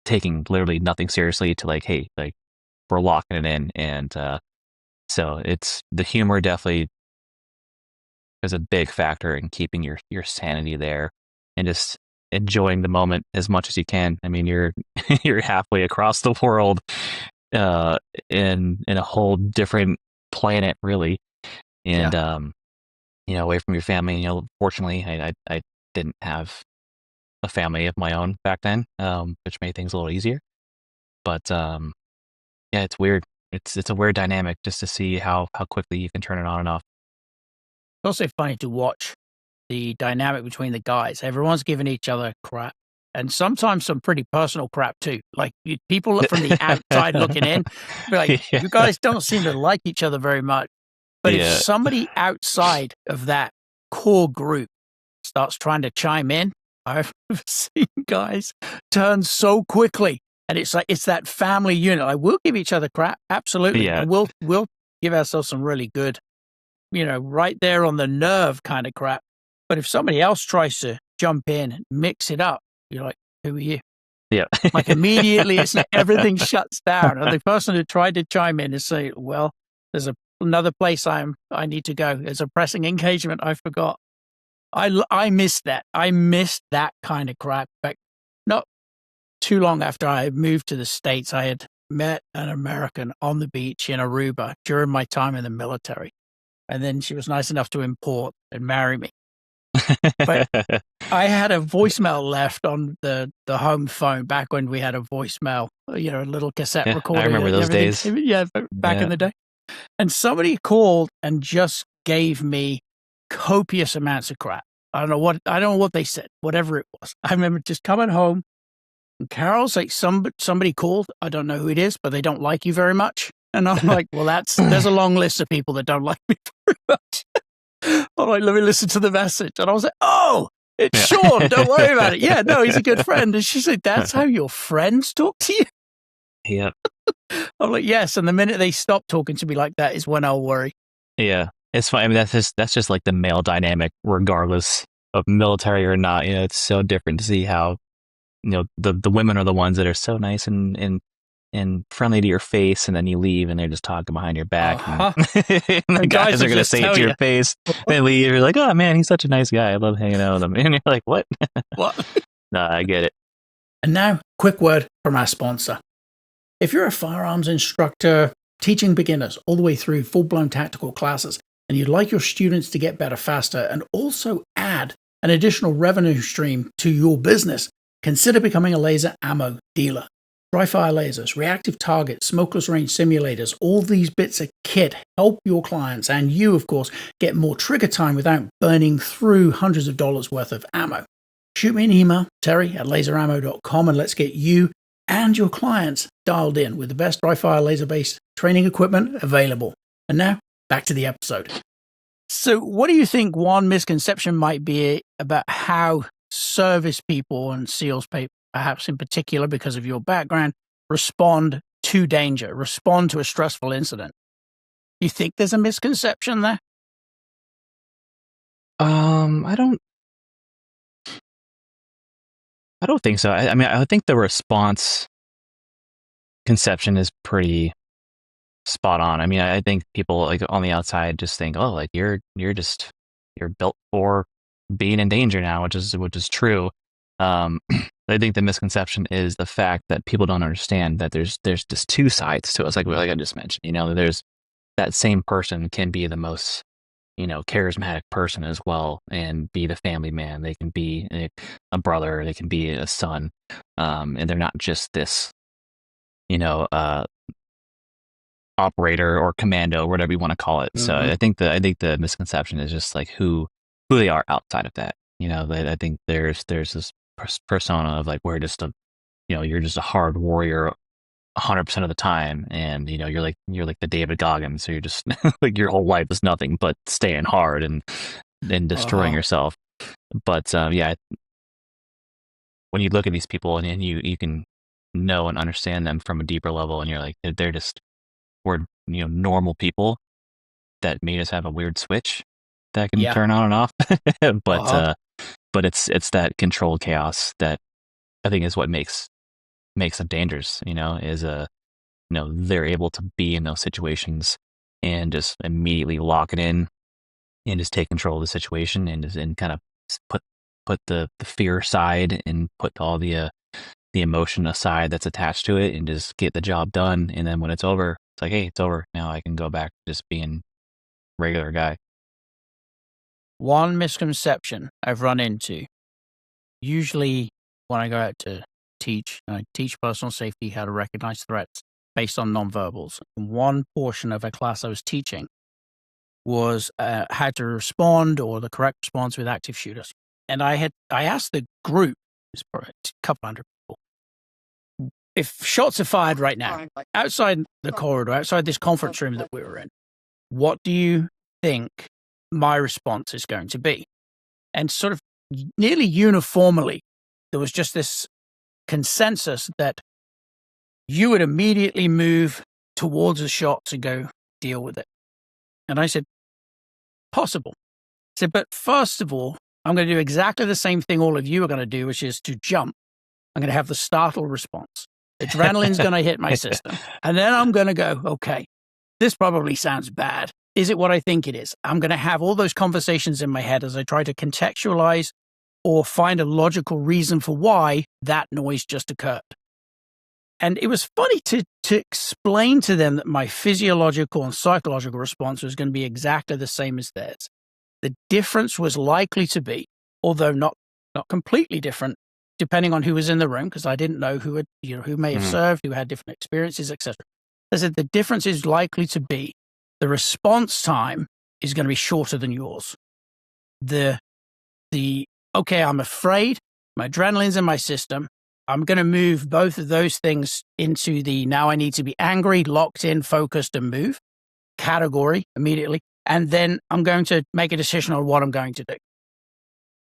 taking literally nothing seriously, to like, hey, like we're locking it in. And so it's the humor definitely is a big factor in keeping your sanity there, and just enjoying the moment as much as you can. I mean, you're you're halfway across the world, uh in a whole different planet, really. Yeah. And away from your family. Fortunately, I didn't have a family of my own back then, which made things a little easier. But yeah, it's weird. It's a weird dynamic just to see how quickly you can turn it on and off. It's also funny to watch the dynamic between the guys. Everyone's giving each other crap, and sometimes some pretty personal crap too. Like, people from the outside looking in, be like, Yeah, "You guys don't seem to like each other very much." But if yeah, somebody outside of that core group starts trying to chime in, I've seen guys turn so quickly, and it's like it's that family unit. Like, we'll give each other crap, absolutely, yeah, and we'll give ourselves some really good, right there on the nerve kind of crap. But if somebody else tries to jump in and mix it up, you're like, "Who are you?" yeah. Like, immediately, it's like everything shuts down, and the person who tried to chime in is saying, "Well, there's another place I need to go. There's a pressing engagement I forgot." I missed that. I missed that kind of crap. But not too long after I had moved to the States, I had met an American on the beach in Aruba during my time in the military, and then she was nice enough to import and marry me. But I had a voicemail left on the home phone back when we had a voicemail, a little cassette Yeah, I recorder remember and those everything. days. Yeah, back in Yeah. the day. And somebody called and just gave me copious amounts of crap. I don't know what they said, whatever it was. I remember just coming home, and Carol's like, somebody called. I don't know who it is, but they don't like you very much. And I'm like, well, there's a long list of people that don't like me very much. I'm like, let me listen to the message. And I was like, oh, it's Yeah. Sean. Don't worry about it. Yeah, no, he's a good friend. And she's like, that's how your friends talk to you? Yeah. I'm like, yes. And the minute they stop talking to me like that is when I'll worry. Yeah. It's fine. I mean, that's just like the male dynamic, regardless of military or not. It's so different to see how, the women are the ones that are so nice and and friendly to your face, and then you leave and they're just talking behind your back, and the guys are going to say it to your face. They leave, you're like, oh man, he's such a nice guy, I love hanging out with him. And you're like, what? What? No, I get it. And now, quick word from our sponsor. If you're a firearms instructor teaching beginners all the way through full-blown tactical classes, and you'd like your students to get better faster and also add an additional revenue stream to your business, consider becoming a laser ammo dealer. Dry fire lasers, reactive targets, smokeless range simulators, all these bits of kit help your clients and you, of course, get more trigger time without burning through hundreds of dollars worth of ammo. Shoot me an email, terry@laserammo.com, and let's get you and your clients dialed in with the best dry fire laser-based training equipment available. And now, back to the episode. So what do you think one misconception might be about how service people and SEALs, perhaps in particular because of your background, respond to danger, respond to a stressful incident? You think there's a misconception there? I don't think so. I mean, I think the response conception is pretty spot on. I mean, I think people like on the outside just think, oh, like you're built for being in danger now, which is true. I think the misconception is the fact that people don't understand that there's just two sides to it. It's like I just mentioned, there's that same person can be the most, charismatic person as well and be the family man. They can be a brother, they can be a son. And they're not just this, operator or commando, whatever you want to call it. Mm-hmm. So I think the misconception is just like who they are outside of that. I think there's this persona of like, we're just you're just a hard warrior 100% of the time, and you're like the David Goggins, so you're just like your whole life is nothing but staying hard and destroying yourself. But yeah, when you look at these people and you can know and understand them from a deeper level, and you're like, we're normal people that made us have a weird switch that can turn on and off. But it's that controlled chaos that I think is what makes them dangerous, is they're able to be in those situations and just immediately lock it in and just take control of the situation and kind of put the fear aside and put all the emotion aside that's attached to it and just get the job done. And then when it's over, it's like, hey, it's over. Now I can go back to just being a regular guy. One misconception I've run into, usually when I go out to teach, I teach personal safety, how to recognize threats based on nonverbals. And one portion of a class I was teaching was how to respond or the correct response with active shooters. And I asked the group, it's probably a couple hundred people, if shots are fired right now, outside the corridor, outside this conference room that we were in, what do you think my response is going to be? And sort of nearly uniformly, there was just this consensus that you would immediately move towards the shots and go deal with it. And I said, possible. I said, but first of all, I'm going to do exactly the same thing all of you are going to do, which is to jump. I'm going to have the startle response. Adrenaline's going to hit my system. And then I'm going to go, okay, this probably sounds bad. Is it what I think it is? I'm going to have all those conversations in my head as I try to contextualize or find a logical reason for why that noise just occurred. And it was funny to explain to them that my physiological and psychological response was going to be exactly the same as theirs. The difference was likely to be, although not completely different, depending on who was in the room, because I didn't know who may have served, who had different experiences, etc. I said the difference is likely to be the response time is going to be shorter than yours. The okay, I'm afraid, my adrenaline's in my system. I'm going to move both of those things into the now I need to be angry, locked in, focused, and move category immediately. And then I'm going to make a decision on what I'm going to do.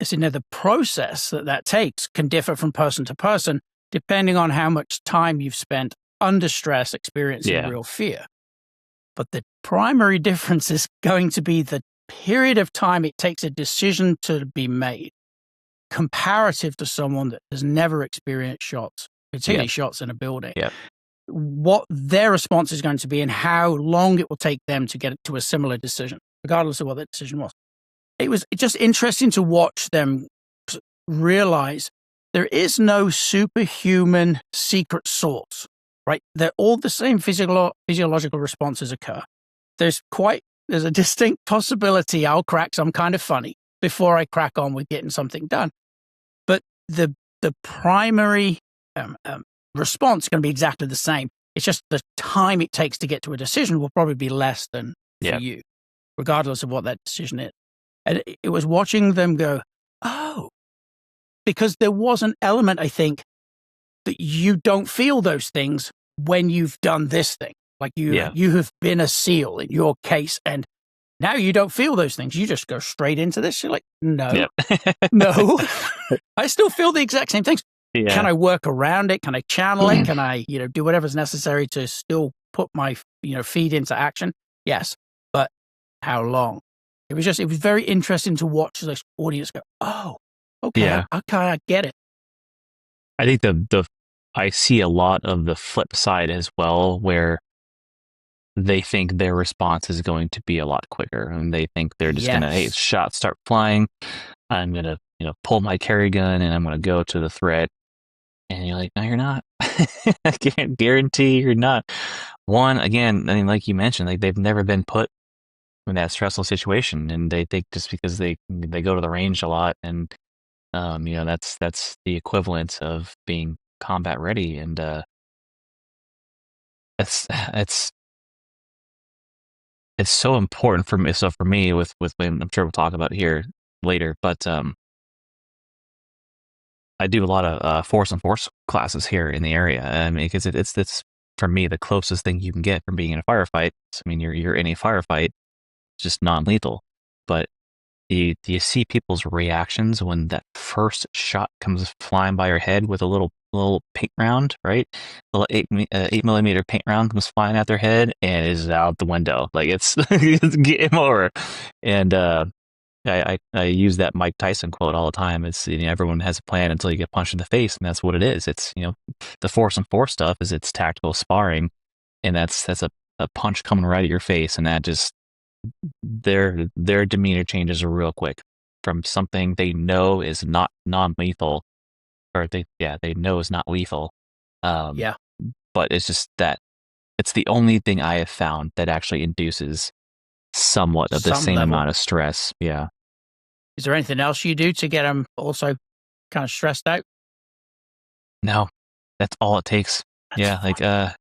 So now the process that takes can differ from person to person, depending on how much time you've spent under stress, experiencing real fear. But the primary difference is going to be the period of time it takes a decision to be made, comparative to someone that has never experienced shots, particularly shots in a building. what their response is going to be and how long it will take them to get to a similar decision, regardless of what that decision was. It was just interesting to watch them realize there is no superhuman secret sauce, right? They're all the same physiological responses occur. There's a distinct possibility I'll crack some kind of funny before I crack on with getting something done. But the primary response is going to be exactly the same. It's just the time it takes to get to a decision will probably be less than for you, regardless of what that decision is. And it was watching them go, oh, because there was an element, I think, that you don't feel those things when you've done this thing. Like you have been a SEAL in your case, and now you don't feel those things. You just go straight into this. You're like, no, no, I still feel the exact same things. Yeah. Can I work around it? Can I channel it? Can I, do whatever's necessary to still put my, feet into action? Yes. But how long? It was very interesting to watch the audience go, oh, okay, I get it. I think I see a lot of the flip side as well, where they think their response is going to be a lot quicker, and they think they're just going to, hey, shots start flying. I'm going to, pull my carry gun and I'm going to go to the threat. And you're like, no, you're not. I can't guarantee you're not. One, again, I mean, like you mentioned, like they've never been put in that stressful situation, and they think just because they go to the range a lot, and that's the equivalent of being combat ready, and it's so important for me. So for me, with I'm sure we'll talk about it here later, but I do a lot of force and force classes here in the area. I mean, because it's for me the closest thing you can get from being in a firefight. I mean, you're in a firefight, just non-lethal, but you see people's reactions when that first shot comes flying by your head with a little paint round, right? A little 8mm paint round comes flying at their head and is out the window. Like it's game over. And I use that Mike Tyson quote all the time. It's everyone has a plan until you get punched in the face, and that's what it is. It's the force and force stuff is it's tactical sparring, and that's a punch coming right at your face, and that just their demeanor changes real quick from something they know is not non-lethal, or they know is not lethal. But it's just that it's the only thing I have found that actually induces somewhat of the same amount of stress. Yeah. Is there anything else you do to get them also kind of stressed out? No, that's all it takes. Live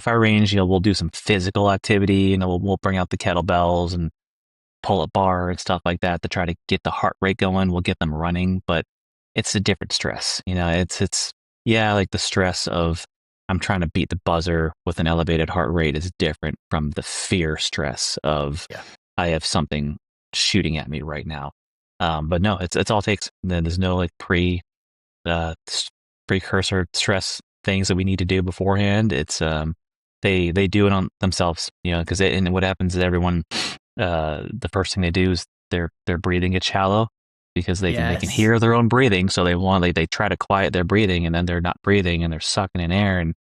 fire range, we'll do some physical activity, we'll bring out the kettlebells and pull up bar and stuff like that to try to get the heart rate going. We'll get them running, but it's a different stress. It's like the stress of I'm trying to beat the buzzer with an elevated heart rate is different from the fear stress of I have something shooting at me right now. But no, it's all it takes. There's no like precursor stress things that we need to do beforehand. It's they do it on themselves, because and what happens is everyone the first thing they do is their breathing gets shallow because they can hear their own breathing, so they try to quiet their breathing, and then they're not breathing and they're sucking in air, and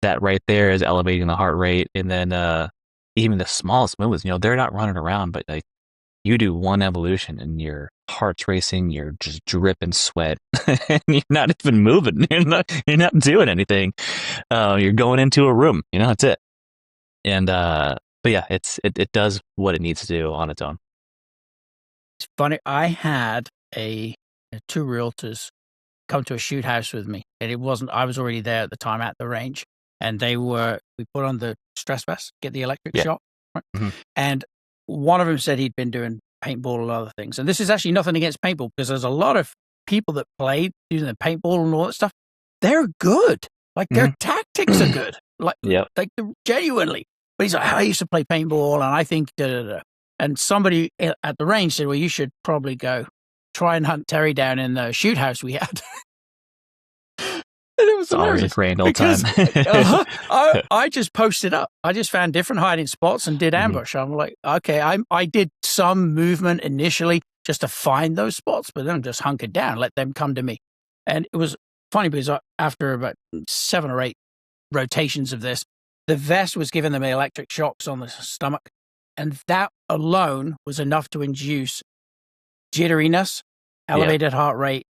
that right there is elevating the heart rate. And then even the smallest movements, they're not running around, but like you do one evolution and your heart's racing, you're just dripping sweat, and you're not even moving. You're not doing anything. You're going into a room. That's it. And but yeah, it does what it needs to do on its own. It's funny. I had two realtors come to a shoot house with me, and I was already there at the time at the range, and we put on the stress vest, get the electric shock, right? Mm-hmm. And one of them said he'd been doing paintball and other things. And this is actually nothing against paintball, because there's a lot of people that played using the paintball and all that stuff. They're good. Like their tactics are good. Like genuinely. But he's like, I used to play paintball, and I think And somebody at the range said, well, you should probably go try and hunt Terry down in the shoot house we had. And it was always a grand old time. I just posted up. I just found different hiding spots and did ambush. I'm like, okay, I did some movement initially just to find those spots, but then just hunkered down, let them come to me. And it was funny because after about 7 or 8 rotations of this. The vest was giving them electric shocks on the stomach, and that alone was enough to induce jitteriness, elevated heart rate,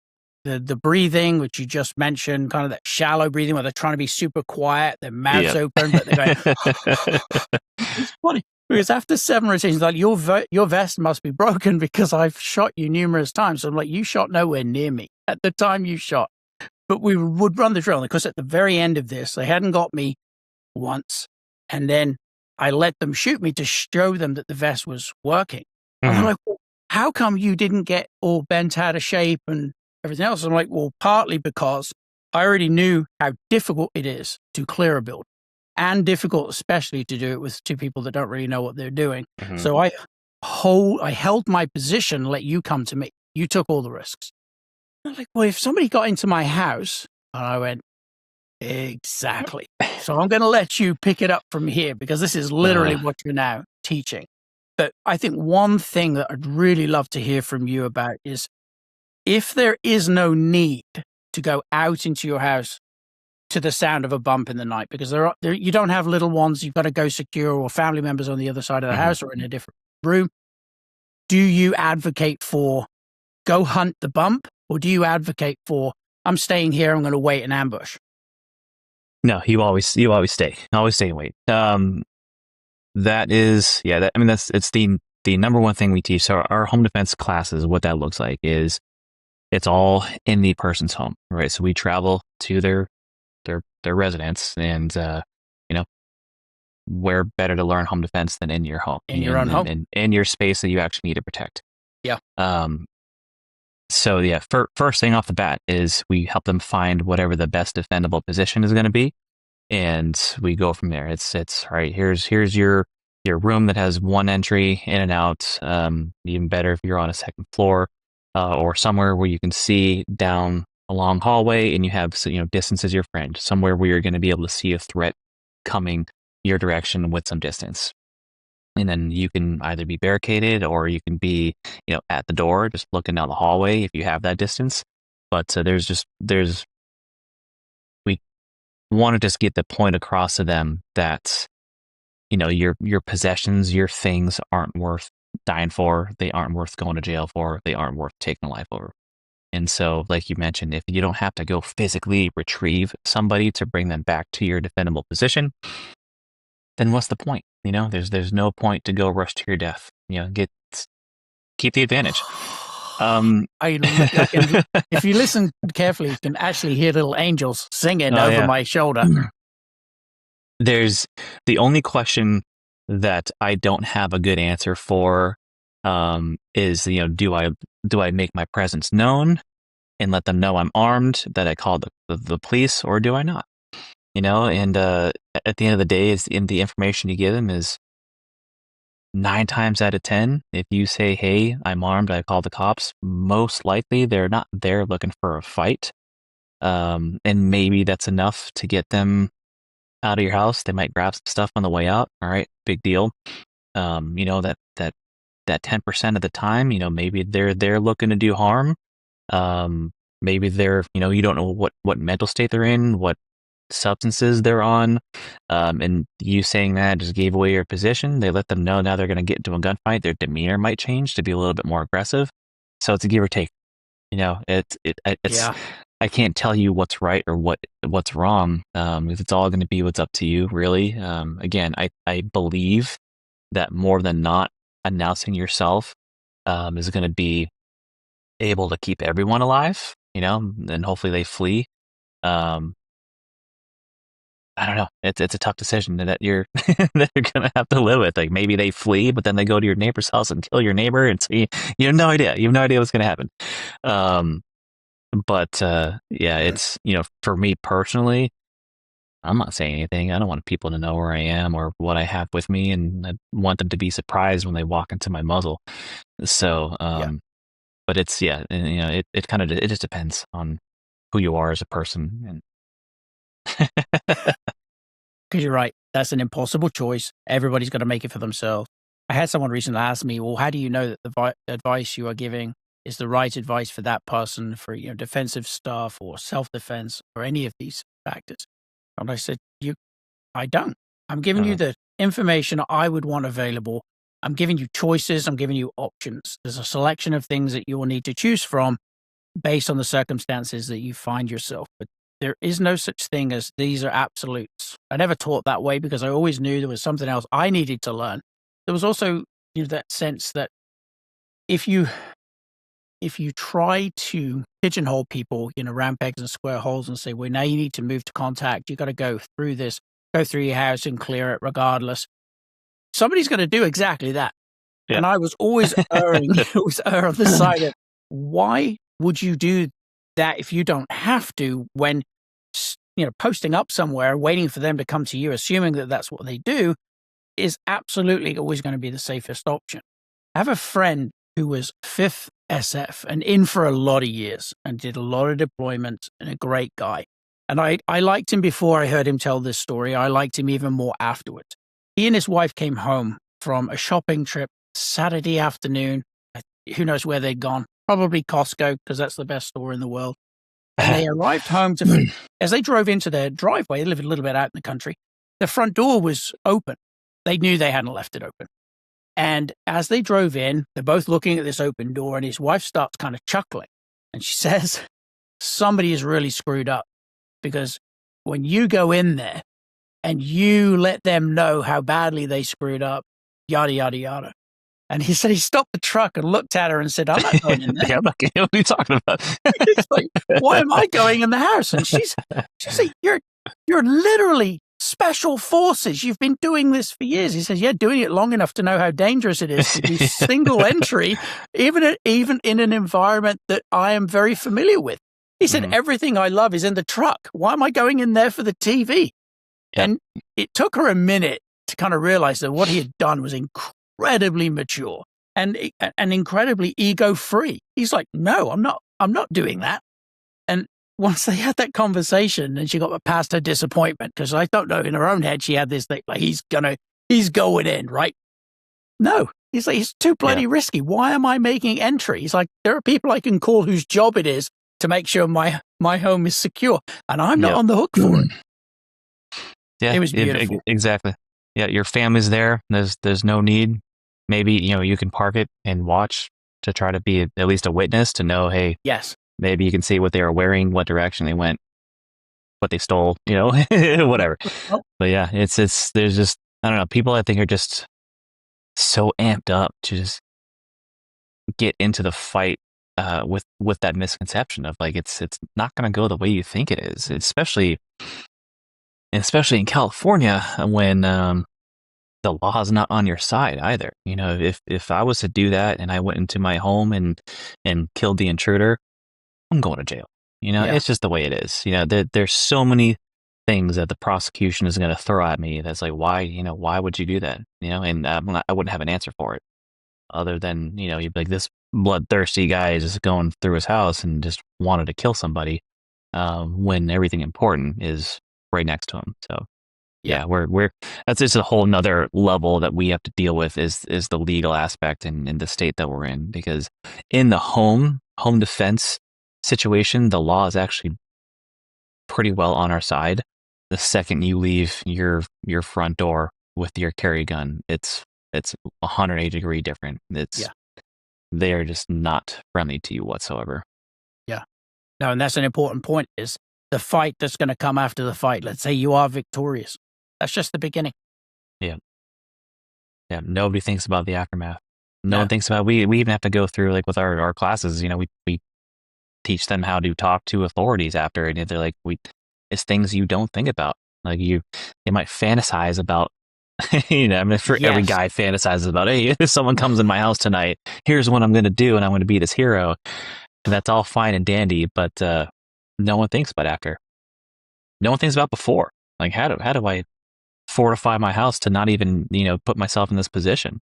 the breathing, which you just mentioned, kind of that shallow breathing where they're trying to be super quiet, their mouths open, but they're going. It's funny because after 7 rotations, like your vest must be broken because I've shot you numerous times. So I'm like, you shot nowhere near me at the time you shot, but we would run the drill because at the very end of this, they hadn't got me once, and then I let them shoot me to show them that the vest was working. And they're like, well, how come you didn't get all bent out of shape and everything else? I'm like, well, partly because I already knew how difficult it is to clear a build, and difficult especially to do it with 2 people that don't really know what they're doing. So I held my position, let you come to me. You took all the risks. I'm like, well, if somebody got into my house, and I went, exactly. So I'm going to let you pick it up from here because this is literally what you're now teaching. But I think one thing that I'd really love to hear from you about is if there is no need to go out into your house to the sound of a bump in the night, because you don't have little ones, you've got to go secure, or family members on the other side of the house or in a different room. Do you advocate for go hunt the bump, or do you advocate for I'm staying here, I'm going to wait and ambush? No, you always stay and wait. That is, it's the number one thing we teach. So our home defense classes, what that looks like is it's all in the person's home, right? So we travel to their residence, and where better to learn home defense than in your home, in your own home, and in your space that you actually need to protect. Yeah. So yeah, first thing off the bat is we help them find whatever the best defendable position is going to be, and we go from there. It's all right. Here's your room that has one entry in and out. Even better if you're on a second floor, or somewhere where you can see down a long hallway and you have distance is your friend. Somewhere where you're going to be able to see a threat coming your direction with some distance. And then you can either be barricaded or you can be, at the door, just looking down the hallway if you have that distance. But we want to just get the point across to them that, your possessions, your things aren't worth dying for. They aren't worth going to jail for. They aren't worth taking a life over. And so, like you mentioned, if you don't have to go physically retrieve somebody to bring them back to your defendable position, then what's the point? There's no point to go rush to your death. Keep the advantage. If you listen carefully, you can actually hear little angels singing over my shoulder. There's the only question that I don't have a good answer for is, do I make my presence known and let them know I'm armed, that I call the police, or do I not? And at the end of the day, the information you give them is 9 times out of 10. If you say, "Hey, I'm armed, I call the cops," most likely they're not there looking for a fight, and maybe that's enough to get them out of your house. They might grab some stuff on the way out. All right, big deal. That 10% of the time, maybe they're looking to do harm. Maybe they're, you don't know what mental state they're in, what substances they're on, and you saying that just gave away your position. They let them know now they're going to get into a gunfight. Their demeanor might change to be a little bit more aggressive. So it's a give or take. It's I can't tell you what's right or what's wrong. It's all going to be what's up to you, really. Again, I believe that more than not, announcing yourself is going to be able to keep everyone alive. And hopefully they flee. I don't know. It's a tough decision that you're that you're gonna have to live with. Like maybe they flee, but then they go to your neighbor's house and kill your neighbor, and so you have no idea. You have no idea what's gonna happen. But it's for me personally, I'm not saying anything. I don't want people to know where I am or what I have with me, and I want them to be surprised when they walk into my muzzle. So, but it's and, it kind of it just depends on who you are as a person and. Because you're right. That's an impossible choice. Everybody's got to make it for themselves. I had someone recently ask me, well, how do you know that the advice you are giving is the right advice for that person for, defensive stuff or self-defense or any of these factors? And I said, I don't. I'm giving you the information I would want available. I'm giving you choices. I'm giving you options. There's a selection of things that you will need to choose from based on the circumstances that you find yourself. But there is no such thing as these are absolutes. I never taught that way because I always knew there was something else I needed to learn. There was also that sense that if you try to pigeonhole people, round pegs and square holes and say, well, now you need to move to contact, you got to go through this, go through your house and clear it regardless. Somebody's going to do exactly that. Yeah. And I was always erring on the side of, why would you do that if you don't have to, when, posting up somewhere, waiting for them to come to you, assuming that that's what they do, is absolutely always going to be the safest option. I have a friend who was 5th SF and in for a lot of years and did a lot of deployments, and a great guy. And I liked him before I heard him tell this story. I liked him even more afterwards. He and his wife came home from a shopping trip Saturday afternoon. Who knows where they'd gone? Probably Costco, because that's the best store in the world. And they arrived home as they drove into their driveway, they live a little bit out in the country, the front door was open. They knew they hadn't left it open. And as they drove in, they're both looking at this open door, and his wife starts kind of chuckling. And she says, somebody is really screwed up, because when you go in there and you let them know how badly they screwed up, yada, yada, yada. And he said he stopped the truck and looked at her and said, I'm not going in there. Yeah, I'm not getting, what are you talking about? It's like, why am I going in the house? And she's like, you're literally special forces. You've been doing this for years. He says, yeah, doing it long enough to know how dangerous it is to do single entry, even in an environment that I am very familiar with. He said, everything I love is in the truck. Why am I going in there for the TV? Yep. And it took her a minute to kind of realize that what he had done was incredibly mature and incredibly ego-free. He's like, no, I'm not doing that. And once they had that conversation and she got past her disappointment, because I don't know, in her own head, she had this thing like, he's going in, right? No, he's like, it's too bloody risky. Why am I making entry? He's like, there are people I can call whose job it is to make sure my home is secure, and I'm not on the hook for it. Yeah, it was beautiful. Exactly. Yeah, your family's there. There's no need. Maybe you can park it and watch to try to be at least a witness to know, hey, yes, maybe you can see what they were wearing, what direction they went, what they stole, whatever. But yeah, it's there's just, I don't know, people I think are just so amped up to just get into the fight with that misconception of like it's not going to go the way you think it is, especially in California when the law is not on your side either. If I was to do that and I went into my home and killed the intruder, I'm going to jail. It's just the way it is. There's so many things that the prosecution is going to throw at me that's like, why would you do that? And I wouldn't have an answer for it other than, you'd be like, this bloodthirsty guy is just going through his house and just wanted to kill somebody when everything important is right next to him. So yeah, that's just a whole nother level that we have to deal with is the legal aspect in the state that we're in, because in the home defense situation, the law is actually pretty well on our side. The second you leave your front door with your carry gun, it's 180-degree different. They are just not friendly to you whatsoever. Yeah. No, and that's an important point, is the fight that's going to come after the fight. Let's say you are victorious. That's just the beginning. Yeah. Yeah. Nobody thinks about the aftermath. No one thinks about, we even have to go through, like with our classes, we teach them how to talk to authorities after, and they're like, it's things you don't think about. Like they might fantasize about, every guy fantasizes about, hey, if someone comes in my house tonight, here's what I'm going to do, and I'm going to be this hero. And that's all fine and dandy, but no one thinks about after. No one thinks about before. Like, how do I fortify my house to not even, put myself in this position?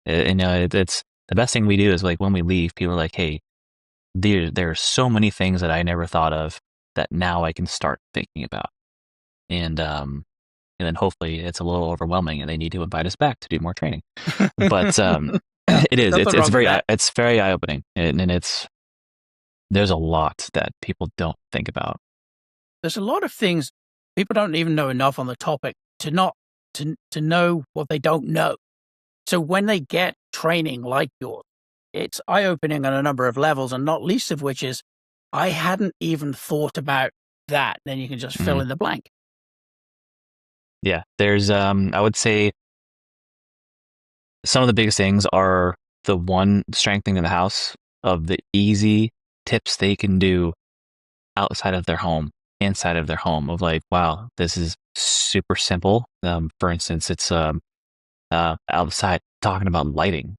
It's the best thing we do is like when we leave, people are like, hey, there are so many things that I never thought of that now I can start thinking about. And then hopefully it's a little overwhelming and they need to invite us back to do more training. But it is. It's very eye-opening. And there's a lot that people don't think about. There's a lot of things people don't even know enough on the topic to know what they don't know. So when they get training like yours, it's eye-opening on a number of levels, and not least of which is I hadn't even thought about that. Then you can just fill in the blank. Yeah, there's I would say some of the biggest things are the one strengthening the house of the easy tips they can do outside of their home, inside of their home, of like, wow, this is super simple. For instance, it's outside talking about lighting.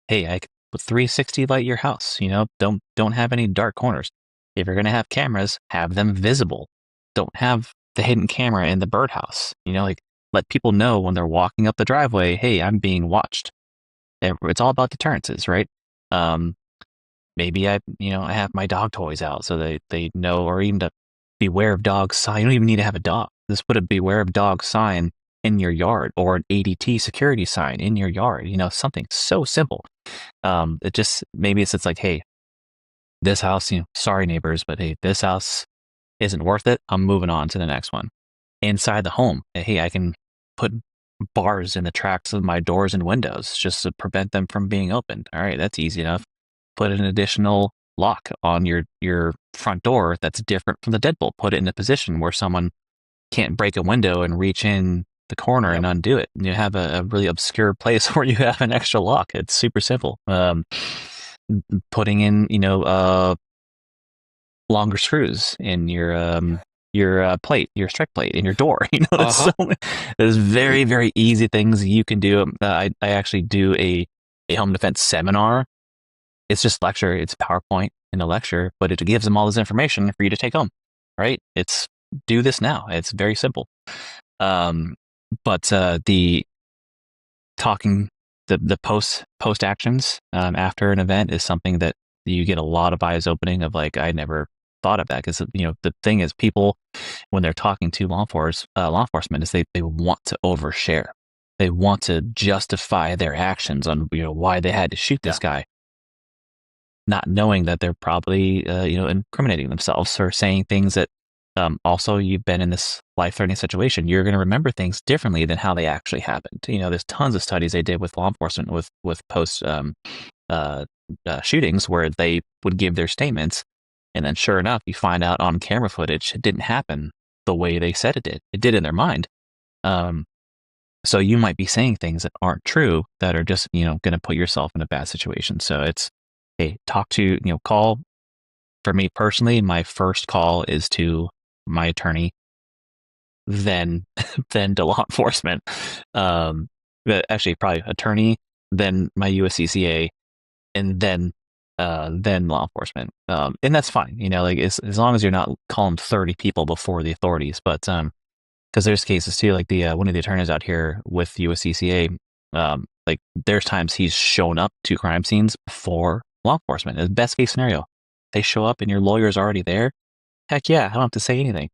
Hey, I could 360 light your house. Don't have any dark corners. If you're gonna have cameras, have them visible. Don't have the hidden camera in the birdhouse. Like, let people know when they're walking up the driveway, hey, I'm being watched. It's all about deterrences, right? Maybe I have my dog toys out so they know, or even to beware of dogs sign. You don't even need to have a dog. Just put a beware of dog sign in your yard, or an ADT security sign in your yard. Something so simple. It just, maybe it's like, hey, this house, sorry neighbors, but hey, this house isn't worth it. I'm moving on to the next one. Inside the home, hey, I can put bars in the tracks of my doors and windows just to prevent them from being opened. All right, that's easy enough. Put an additional lock on your front door that's different from the deadbolt. Put it in a position where someone can't break a window and reach in the corner and undo it. You have a really obscure place where you have an extra lock. It's super simple. Putting in, longer screws in your plate, your strike plate, in your door. There's very, very easy things you can do. I actually do a home defense seminar. It's just lecture. It's PowerPoint in a lecture, but it gives them all this information for you to take home, right? It's do this now. It's very simple. But the talking, the post actions after an event is something that you get a lot of eyes opening of, like, I never thought of that, because the thing is, people, when they're talking to law enforcement, is they want to overshare. They want to justify their actions on why they had to shoot this guy, not knowing that they're probably incriminating themselves, or saying things that also, you've been in this life-threatening situation. You're going to remember things differently than how they actually happened. There's tons of studies they did with law enforcement with post shootings, where they would give their statements, and then sure enough, you find out on camera footage it didn't happen the way they said it did. It did in their mind. So you might be saying things that aren't true, that are just going to put yourself in a bad situation. So it's, hey, call. For me personally, my first call is to my attorney, then to law enforcement. Actually, probably attorney, then my USCCA, and then law enforcement. And that's fine, like, as long as you're not calling 30 people before the authorities. But because there's cases too, like the one of the attorneys out here with USCCA, like, there's times he's shown up to crime scenes before law enforcement. It's best case scenario. They show up and your lawyer's already there. Heck yeah, I don't have to say anything.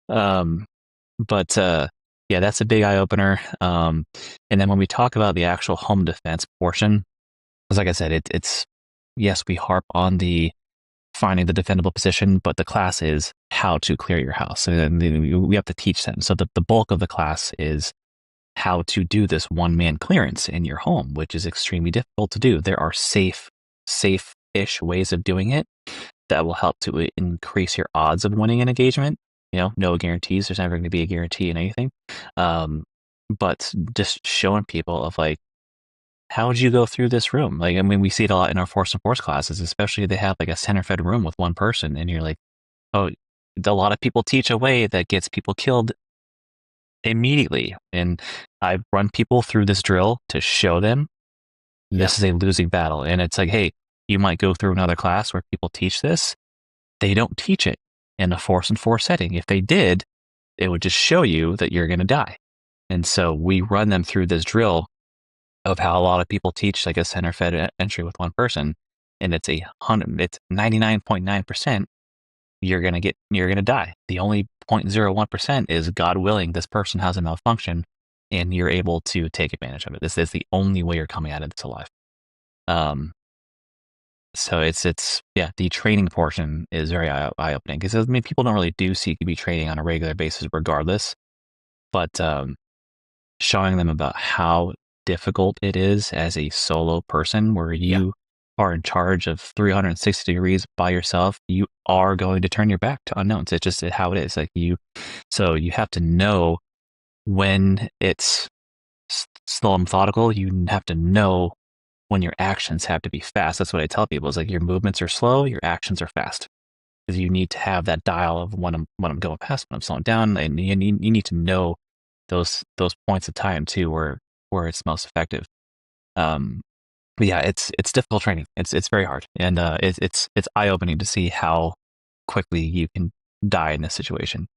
But yeah, that's a big eye opener. And then when we talk about the actual home defense portion, because like I said, it's yes, we harp on the finding the defendable position, but the class is how to clear your house. And we have to teach them. So the bulk of the class is how to do this one-man clearance in your home, which is extremely difficult to do. There are safe-ish ways of doing it that will help to increase your odds of winning an engagement. No guarantees. There's never going to be a guarantee in anything. But just showing people of, like, how would you go through this room? Like, I mean, we see it a lot in our force and force classes, especially if they have like a center-fed room with one person, and you're like, oh, a lot of people teach a way that gets people killed immediately. And I run people through this drill to show them this is a losing battle. And it's like, hey, you might go through another class where people teach this. They don't teach it in a force and force setting. If they did, it would just show you that you're going to die. And so we run them through this drill of how a lot of people teach, like, a center-fed entry with one person, and it's 99.9%. You're gonna die. The only 0.01% is, God willing, this person has a malfunction, and you're able to take advantage of it. This is the only way you're coming out of this alive. So yeah, the training portion is very eye-opening because I mean people don't really do CQB training on a regular basis regardless, but showing them about how difficult it is as a solo person where Yeah. you are in charge of 360 degrees by yourself, you are going to turn your back to unknowns. It's just how it is. Like so you have to know when it's slow and methodical. You have to know when your actions have to be fast. That's what I tell people is like your movements are slow, your actions are fast. Because you need to have that dial of when I'm going fast, when I'm slowing down, and you need to know those points of time too where it's most effective. But yeah, it's difficult training. It's very hard, and it's eye opening to see how quickly you can die in this situation.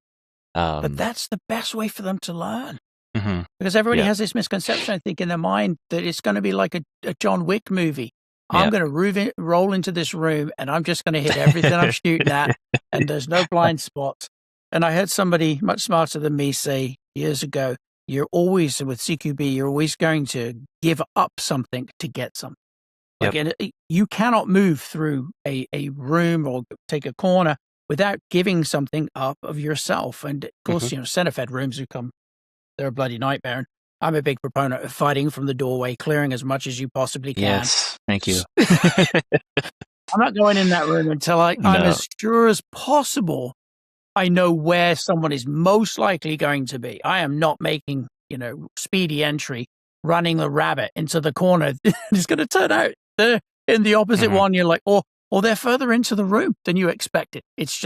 But Um, that's the best way for them to learn. mhm, Because everybody yeah, has this misconception, I think, in their mind that it's going to be like a John Wick movie. I'm yeah, going to roll into this room and I'm just going to hit everything I'm shooting at, and there's no blind spots. And I heard somebody much smarter than me say years ago, you're always, with CQB, you're always going to give up something to get something. Like, yep, and you cannot move through a room or take a corner without giving something up of yourself. And of mhm. course, center-fed rooms they're a bloody nightmare. And I'm a big proponent of fighting from the doorway, clearing as much as you possibly can. Yes, thank you. I'm not going in that room until I'm No, as sure as possible I know where someone is most likely going to be. I am not making, speedy entry, running the rabbit into the corner. It's going to turn out they're in the opposite mhm. one. You're like, or they're further into the room than you expected. It's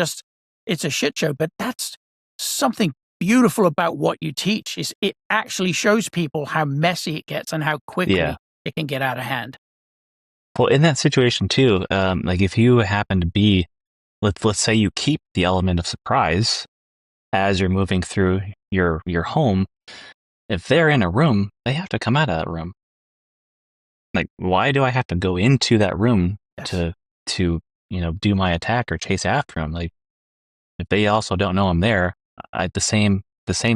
a shit show. But that's something beautiful about what you teach is it actually shows people how messy it gets and how Yeah. quickly it can get out of hand. Well, in that situation too, like if you happen to be, let's say you keep the element of surprise as you're moving through your home. If they're in a room, they have to come out of that room. Like, why do I have to go into that room Yes. to do my attack or chase after them? Like, if they also don't know I'm there, the same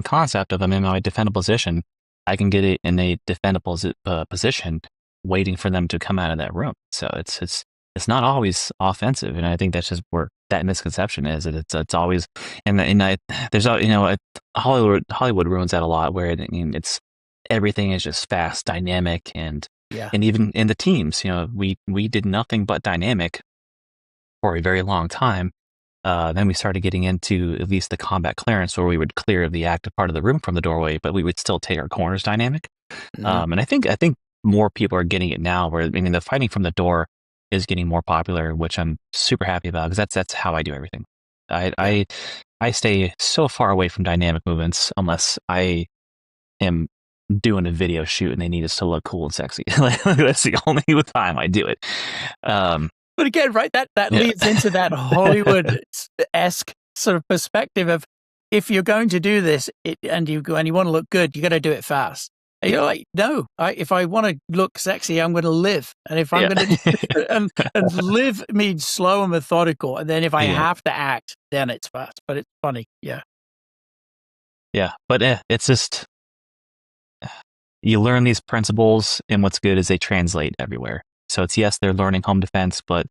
concept of I'm in my defendable position, I can get it in a defendable position, waiting for them to come out of that room. So it's not always offensive, and I think that's just where that misconception is. That it's always and I there's Hollywood ruins that a lot, where it's everything is just fast, dynamic, Yeah. and even in the teams, we did nothing but dynamic for a very long time. Then we started getting into at least the combat clearance, where we would clear the active part of the room from the doorway, but we would still take our corners dynamic. Mhm. And I think more people are getting it now. Where I mean, the fighting from the door is getting more popular, which I'm super happy about because that's how I do everything. I Yeah. I I stay so far away from dynamic movements unless I am doing a video shoot and they need us to look cool and sexy. Like, that's the only time I do it. Um, But again, right, that yeah, leads into that Hollywood-esque sort of perspective of if you're going to do this and you want to look good, you got to do it fast. And yeah, you're like, no, if I want to look sexy, I'm going to live. And if I'm yeah, going to, and live means slow and methodical. And then if I yeah. have to act, then it's fast. But it's funny. Yeah. Yeah, but it's just you learn these principles, and what's good is they translate everywhere. So it's yes, they're learning home defense, but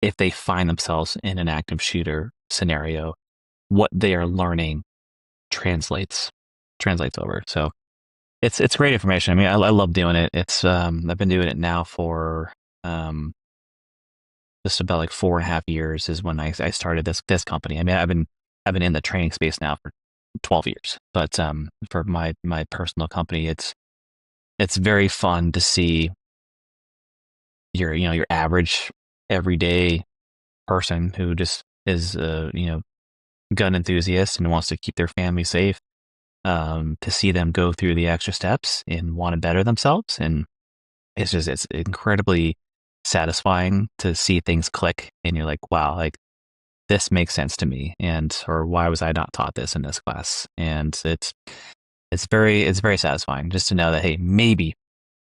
if they find themselves in an active shooter scenario, what they are learning translates over. So it's great information. I mean, I love doing it. It's I've been doing it now for just about like 4.5 years is when I started this company. I mean, I've been in the training space now for 12 years, but for my personal company, it's very fun to see your average everyday person who just is gun enthusiast and wants to keep their family safe, to see them go through the extra steps and want to better themselves. And it's incredibly satisfying to see things click and you're like, wow, like this makes sense to me, and or why was I not taught this in this class? And it's very satisfying just to know that, hey, maybe,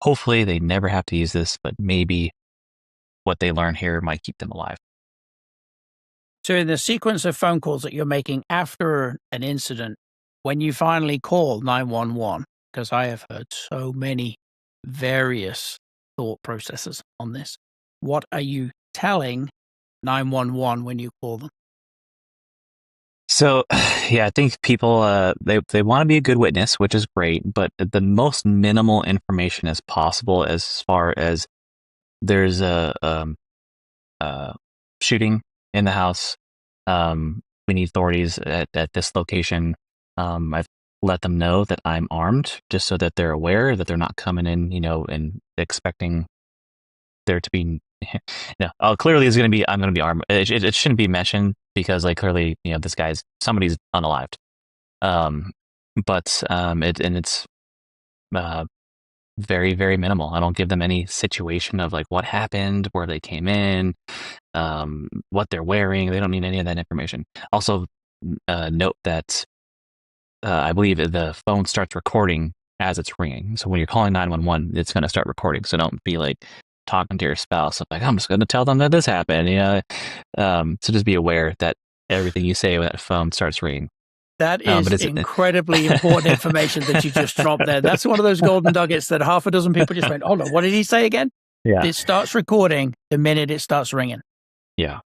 hopefully they never have to use this, but maybe what they learn here might keep them alive. So in the sequence of phone calls that you're making after an incident, when you finally call 911, because I have heard so many various thought processes on this, what are you telling 911 when you call them? So, yeah, I think people they want to be a good witness, which is great, but the most minimal information as possible, as far as there's a shooting in the house. We need authorities at this location. I've let them know that I'm armed, just so that they're aware that they're not coming in, and expecting there to be. No, clearly I'm going to be armed. It shouldn't be mentioned because, like, clearly, somebody's unalived. But it's uh, very, very minimal. I don't give them any situation of like what happened, where they came in, what they're wearing. They don't need any of that information. Also, note that I believe the phone starts recording as it's ringing. So when you're calling 911, it's going to start recording. So don't be like talking to your spouse like, I'm just going to tell them that this happened. So just be aware that everything you say when that phone starts ringing. That is incredibly important information that you just dropped there. That's one of those golden nuggets that half a dozen people just went, hold on, what did he say again? Yeah. It starts recording the minute it starts ringing. Yeah.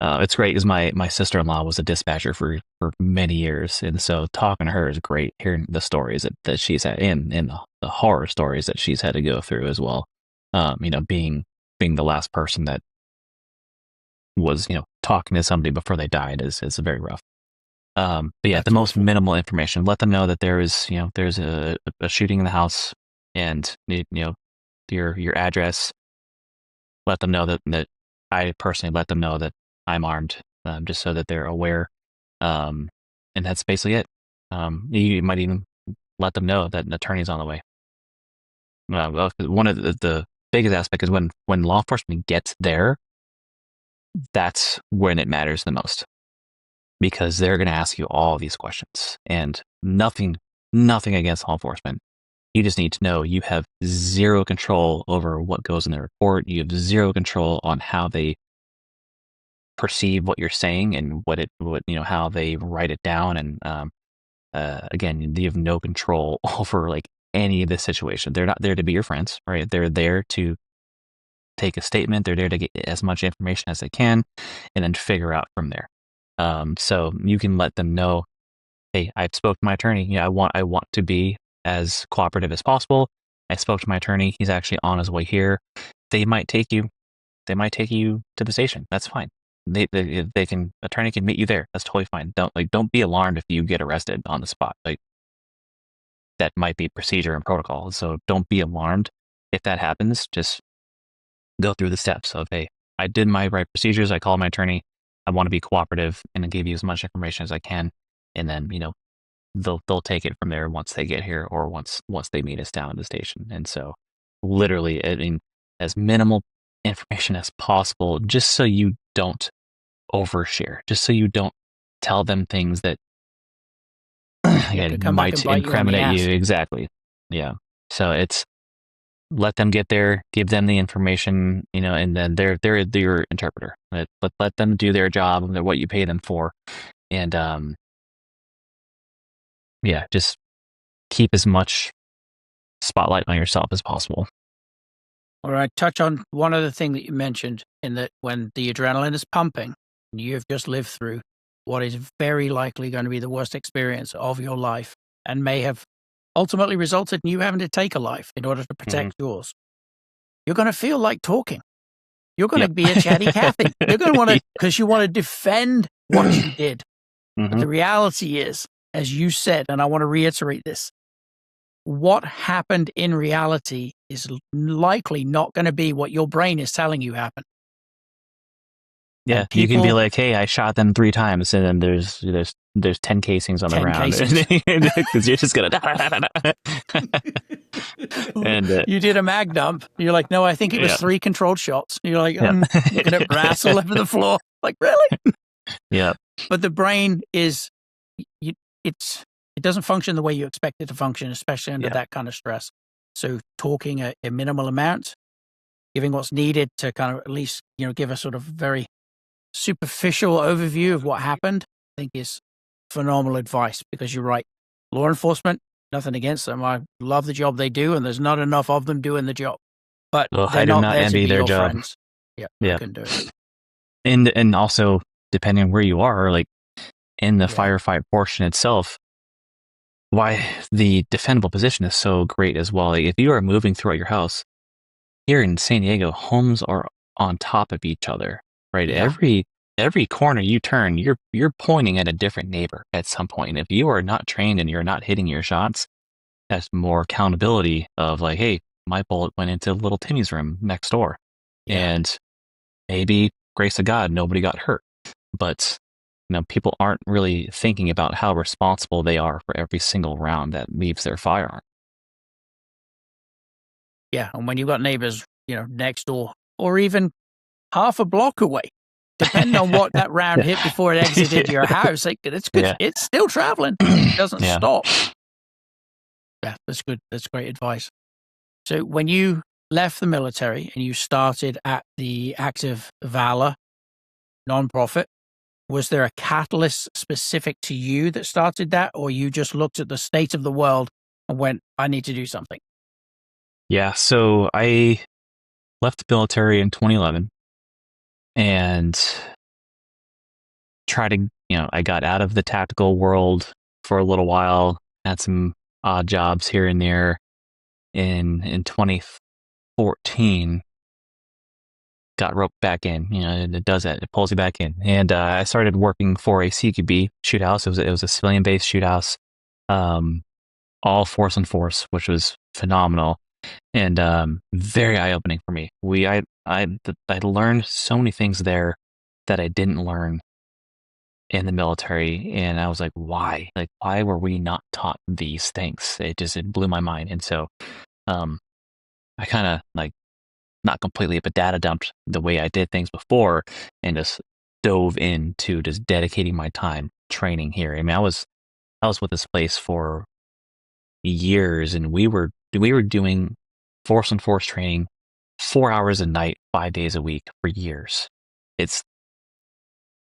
It's great because my sister-in-law was a dispatcher for many years. And so talking to her is great, hearing the stories that she's had and the horror stories that she's had to go through as well. Being the last person that was, talking to somebody before they died is very rough. But yeah, the most minimal information. Let them know that there's a shooting in the house, and your address. Let them know that I personally let them know that I'm armed, just so that they're aware. And that's basically it. You might even let them know that an attorney's on the way. One of the biggest aspect is when law enforcement gets there. That's when it matters the most. Because they're going to ask you all these questions, and nothing against law enforcement. You just need to know you have zero control over what goes in the report. You have zero control on how they perceive what you're saying and how they write it down. And again, you have no control over like any of this situation. They're not there to be your friends, right? They're there to take a statement. They're there to get as much information as they can, and then figure out from there. So you can let them know, hey, I spoke to my attorney. Yeah, I want to be as cooperative as possible. I spoke to my attorney. He's actually on his way here. They might take you to the station. That's fine. Attorney can meet you there. That's totally fine. Don't be alarmed if you get arrested on the spot. Like, that might be procedure and protocol. So don't be alarmed if that happens. Just go through the steps of, hey, I did my right procedures. I called my attorney. I want to be cooperative and give you as much information as I can, and then they'll take it from there once they get here, or once they meet us down at the station. And so, literally, I mean, as minimal information as possible, just so you don't overshare, just so you don't tell them things that might incriminate you. Exactly. Yeah. So it's, let them get there, give them the information, and then they're your interpreter. Let them do their job, what you pay them for, and just keep as much spotlight on yourself as possible. All right, touch on one other thing that you mentioned, in that when the adrenaline is pumping, and you've just lived through what is very likely going to be the worst experience of your life, and may have ultimately resulted in you having to take a life in order to protect yours. You're going to feel like talking. You're going to be a chatty Cathy. You're going to want to, because you want to defend what you did. But the reality is, as you said, and I want to reiterate this, what happened in reality is likely not going to be what your brain is telling you happened. Yeah, you can be like, hey, I shot them 3 times, and then there's 10 casings on the ground. Because you're just going to... And you did a mag dump. You're like, no, I think it was 3 controlled shots. You're like, looking at brass all over the floor. Like, really? Yeah. But the brain is, it doesn't function the way you expect it to function, especially under that kind of stress. So talking a minimal amount, giving what's needed to kind of at least, give a sort of very superficial overview of what happened, I think is phenomenal advice, because you're right. Law enforcement, nothing against them. I love the job they do, and there's not enough of them doing the job. But I do not envy their job. Friends. Yeah, I Yeah. couldn't do it. And also, depending on where you are, like in the Yeah. firefight portion itself, why the defendable position is so great as well. Like if you are moving throughout your house, here in San Diego, homes are on top of each other, right? Yeah. Every corner you turn, you're pointing at a different neighbor at some point. If you are not trained and you're not hitting your shots, that's more accountability of like, hey, my bullet went into little Timmy's room next door. Yeah. And maybe, grace of God, nobody got hurt. But people aren't really thinking about how responsible they are for every single round that leaves their firearm. Yeah. And when you've got neighbors, next door or even half a block away, depending on what that round hit before it exited your house, it's good. Yeah. It's still traveling. It doesn't Yeah. stop. Yeah, that's good. That's great advice. So when you left the military and you started at the Active Valor nonprofit, was there a catalyst specific to you that started that, or you just looked at the state of the world and went, I need to do something? Yeah. So I left the military in 2011 and tried to, I got out of the tactical world for a little while, had some odd jobs here and there. In 2014, got roped back in. It does that. It pulls you back in. And I started working for a CQB shoot house. It was a civilian based shoot house, all force on force, which was phenomenal and very eye opening for me. I learned so many things there that I didn't learn in the military, and I was like, why? Like, why were we not taught these things? It blew my mind, and so um, I kind of like not completely, but data dumped the way I did things before, and just dove into just dedicating my time training here. I mean, I was with this place for years, and we were doing force on force training 4 hours a night, 5 days a week for years. It's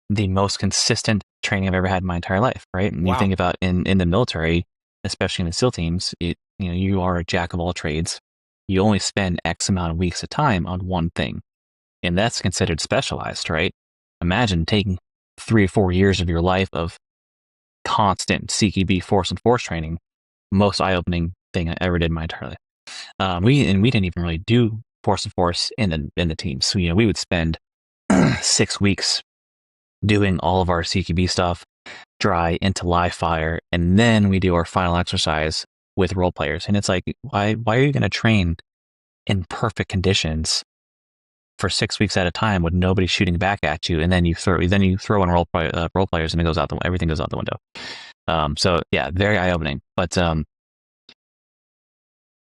the most consistent training I've ever had in my entire life, right? And you Wow. think about in the military, especially in the SEAL teams, you are a jack of all trades. You only spend X amount of weeks of time on one thing, and that's considered specialized, right? Imagine taking 3 or 4 years of your life of constant CQB force and force training. Most eye-opening thing I ever did in my entire life. We didn't even really do force and force in the team. So we would spend 6 weeks doing all of our CQB stuff, dry into live fire, and then we do our final exercise with role players. And it's like, why are you going to train in perfect conditions for 6 weeks at a time with nobody shooting back at you, and then you throw in role players, and everything goes out the window. So yeah, very eye opening. But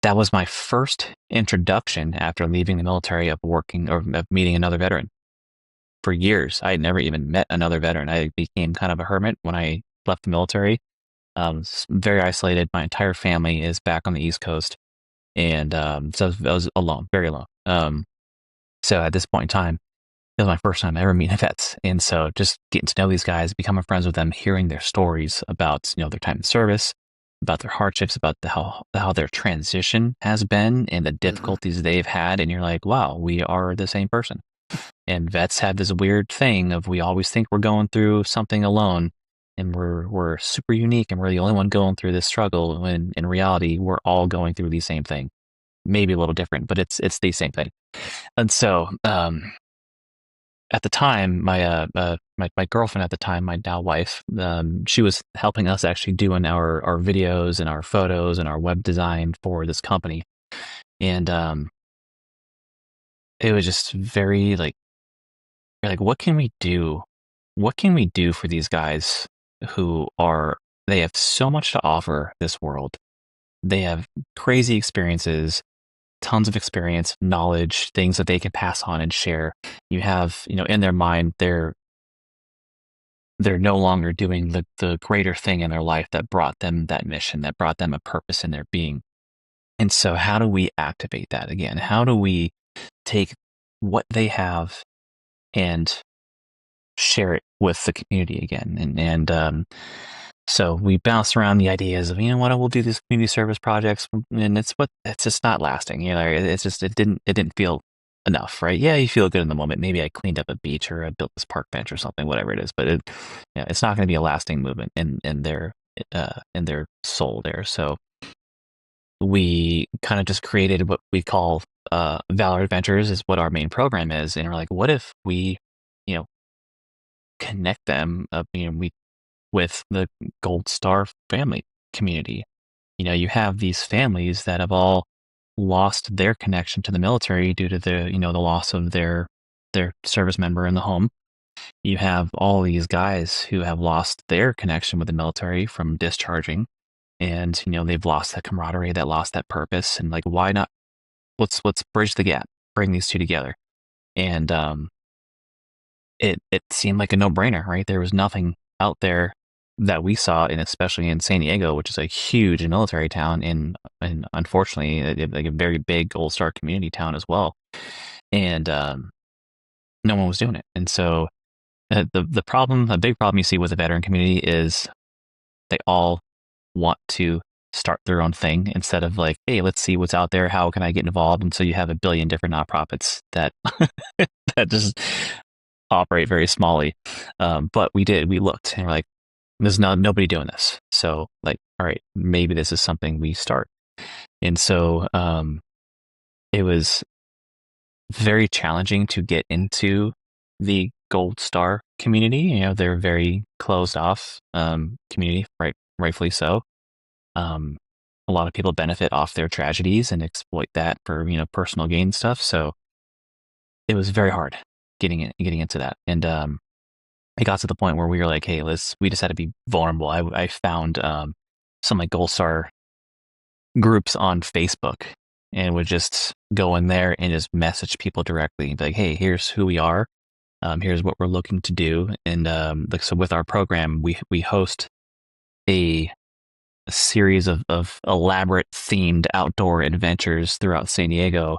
that was my first introduction after leaving the military of working or of meeting another veteran. For years, I had never even met another veteran. I became kind of a hermit when I left the military. Very isolated. My entire family is back on the East Coast, and so I was alone, very alone. So at this point in time, it was my first time ever meeting vets, and so just getting to know these guys, becoming friends with them, hearing their stories about their time in service, about their hardships, about how their transition has been, and the difficulties they've had, and you're like, wow, we are the same person. And vets have this weird thing of we always think we're going through something alone, and we're super unique, and we're the only one going through this struggle. When in reality, we're all going through the same thing, maybe a little different, but it's the same thing. And so, at the time, my girlfriend at the time, my now wife, she was helping us actually doing our videos and our photos and our web design for this company, and it was just very like, we're like, what can we do? What can we do for these guys they have so much to offer this world. They have crazy experiences, tons of experience, knowledge, things that they can pass on and share. You have, in their mind, they're no longer doing the greater thing in their life that brought them that mission, that brought them a purpose in their being. And so how do we activate that again? How do we take what they have and share it with the community again? And so we bounced around the ideas of, what, we'll do these community service projects, and it's just not lasting. It's just, it didn't feel enough, right? Yeah, you feel good in the moment. Maybe I cleaned up a beach or I built this park bench or something, whatever it is. But it's not going to be a lasting movement in their soul there. So we kind of just created what we call Valor Adventures is what our main program is, and we're like, what if we, you know, connect them, we with the Gold Star family community. You have these families that have all lost their connection to the military due to the loss of their service member in the home. You have all these guys who have lost their connection with the military from discharging, and they've lost that camaraderie, that lost that purpose, and like, why not? Let's bridge the gap, bring these two together, and it seemed like a no brainer, right? There was nothing out there that we saw, and especially in San Diego, which is a huge military town, and unfortunately, like a very big Gold Star community town as well. And no one was doing it. And so the big problem you see with the veteran community is they all want to start their own thing instead of like, hey, let's see what's out there. How can I get involved? And so you have a billion different nonprofits that that just operate very smallly. But we looked and we're like, there's nobody doing this. So like, all right, maybe this is something we start. And so it was very challenging to get into the Gold Star community. They're very closed off community, rightfully so. A lot of people benefit off their tragedies and exploit that for personal gain stuff. So it was very hard getting into that. And it got to the point where we were like, hey, we just had to be vulnerable. I found some like Gold Star groups on Facebook and would just go in there and just message people directly, like, hey, here's who we are. Here's what we're looking to do. And so with our program, we host a series of elaborate themed outdoor adventures throughout San Diego,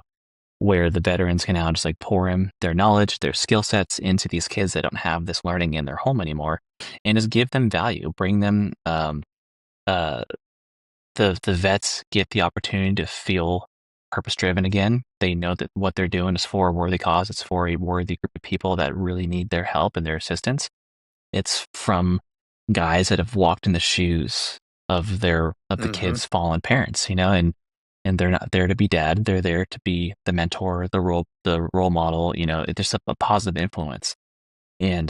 where the veterans can now just like pour in their knowledge, their skill sets into these kids that don't have this learning in their home anymore, and just give them value, bring them, the vets get the opportunity to feel purpose driven again. They know that what they're doing is for a worthy cause. It's for a worthy group of people that really need their help and their assistance. It's from guys that have walked in the shoes of the kids' fallen parents, and they're not there to be dad. They're there to be the mentor, the role model. It's just a positive influence, and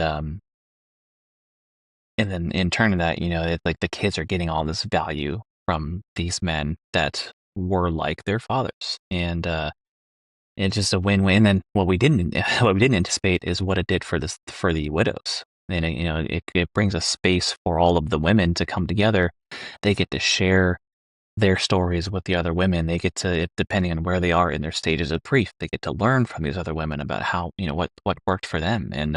then in turn of that, it's like the kids are getting all this value from these men that were like their fathers, and it's just a win-win. And what we didn't anticipate is what it did for the widows. And it brings a space for all of the women to come together. They get to share their stories with the other women. They get to, depending on where they are in their stages of grief, they get to learn from these other women about how what worked for them, and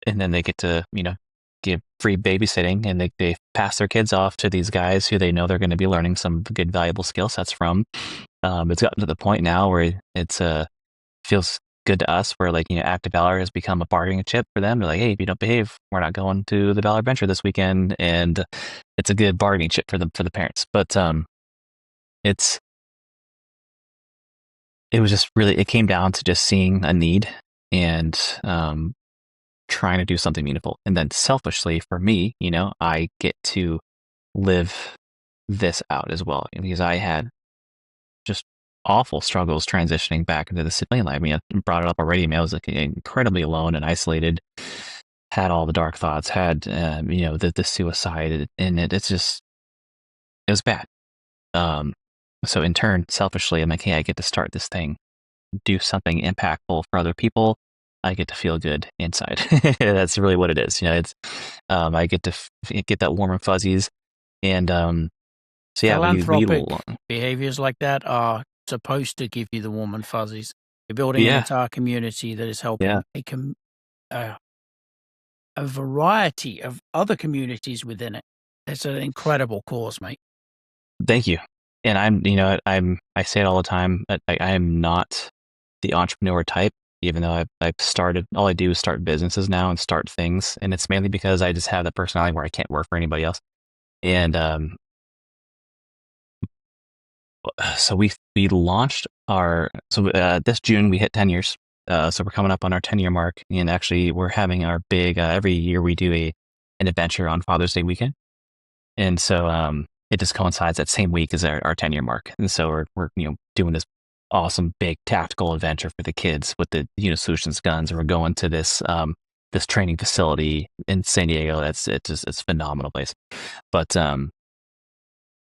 then they get to give free babysitting, and they pass their kids off to these guys who they know they're going to be learning some good valuable skill sets from. It's gotten to the point now where it's feels good to us, where like active valor has become a bargaining chip for them. They're like, hey, if you don't behave, we're not going to the Valor Adventure this weekend, and it's a good bargaining chip for the parents. But it was just really, it came down to just seeing a need and trying to do something meaningful. And then selfishly for me, I get to live this out as well, because I had just awful struggles transitioning back into the civilian life. I mean, I brought it up already. I mean, I was like incredibly alone and isolated, had all the dark thoughts, had, the suicide, and it was bad. So in turn, selfishly, I'm like, hey, I get to start this thing, do something impactful for other people. I get to feel good inside. That's really what it is. It's, I get to get that warm and fuzzies. And, so yeah, philanthropic behaviors like that are supposed to give you the warm and fuzzies. You're building an entire community that is helping a variety of other communities within it. It's an incredible cause, mate. Thank you. And I say it all the time. I am not the entrepreneur type, even though I've started, all I do is start businesses now and start things. And it's mainly because I just have the personality where I can't work for anybody else. And, So we launched our this June we hit 10 years. So we're coming up on our 10-year mark, and actually we're having our big every year we do an adventure on Father's Day weekend, and so it just coincides that same week as our 10-year mark, and so we're doing this awesome big tactical adventure for the kids with the Solutions guns, and we're going to this training facility in San Diego. It's a phenomenal place, but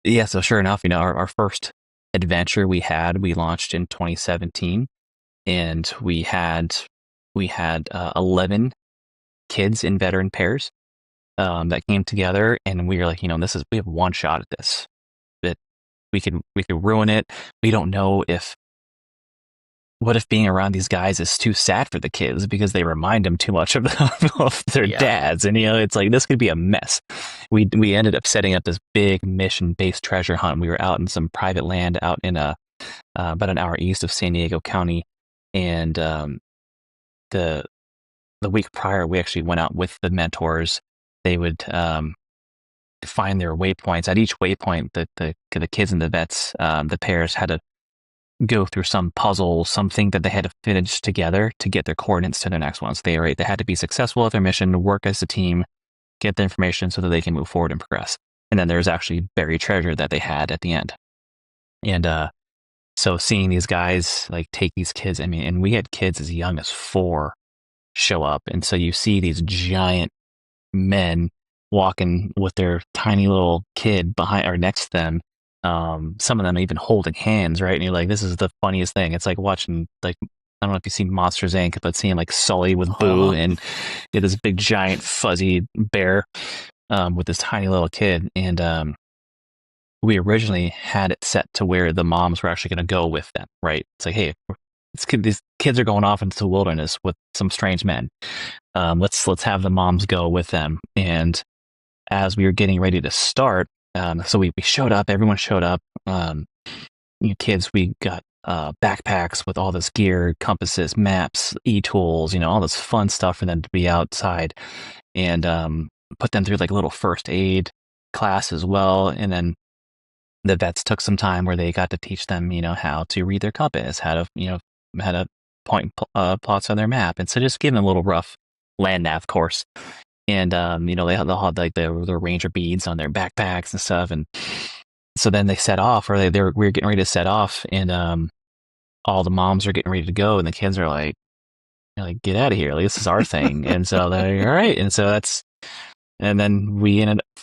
yeah. So sure enough, our first adventure we launched in 2017, and we had 11 kids in veteran pairs that came together, and we were like, we have one shot at this. That we could ruin it. We don't know if what if being around these guys is too sad for the kids because they remind them too much of, of their dads, and it's like this could be a mess. We ended up setting up this big mission-based treasure hunt. We were out in some private land out in about an hour east of San Diego County, and the week prior we actually went out with the mentors. They would find their waypoints. At each waypoint, the kids and the vets, the pairs had to go through some puzzle, something that they had to finish together to get their coordinates to their next one. So they had to be successful at their mission, work as a team, get the information so that they can move forward and progress. And then there's actually buried treasure that they had at the end. And so seeing these guys like take these kids, and we had kids as young as 4 show up, and so you see these giant men walking with their tiny little kid behind or next to them. Some of them even holding hands, right? And you're like, this is the funniest thing. It's like watching, like, I don't know if you've seen Monsters Inc., but seeing like Sully with Boo and this big giant fuzzy bear with this tiny little kid. And we originally had it set to where the moms were actually going to go with them, right? It's like, hey, these kids are going off into the wilderness with some strange men. Let's have the moms go with them. And as we were getting ready to start, so we showed up. Everyone showed up. Kids, we got backpacks with all this gear, compasses, maps, e-tools, all this fun stuff for them to be outside, and put them through like a little first aid class as well. And then the vets took some time where they got to teach them, how to read their compass, how to point plots on their map, and so just give them a little rough land nav course. And they had like the ranger beads on their backpacks and stuff, and so then they set off, or we were getting ready to set off, and all the moms are getting ready to go, and the kids are like get out of here, like, this is our thing. And so they're like, all right, and so and then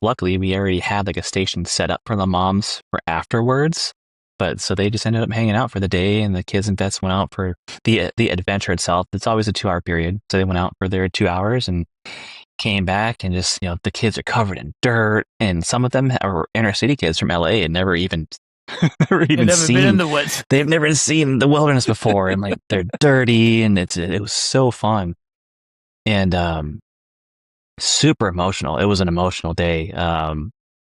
luckily we already had like a station set up for the moms for afterwards, but so they just ended up hanging out for the day, and the kids and vets went out for the adventure itself. It's always a 2-hour period, so they went out for their 2 hours and came back, and just the kids are covered in dirt, and some of them are inner city kids from LA and never even been seen in the woods. They've never seen the wilderness before, and like they're dirty, and it was so fun, and super emotional. It was an emotional day,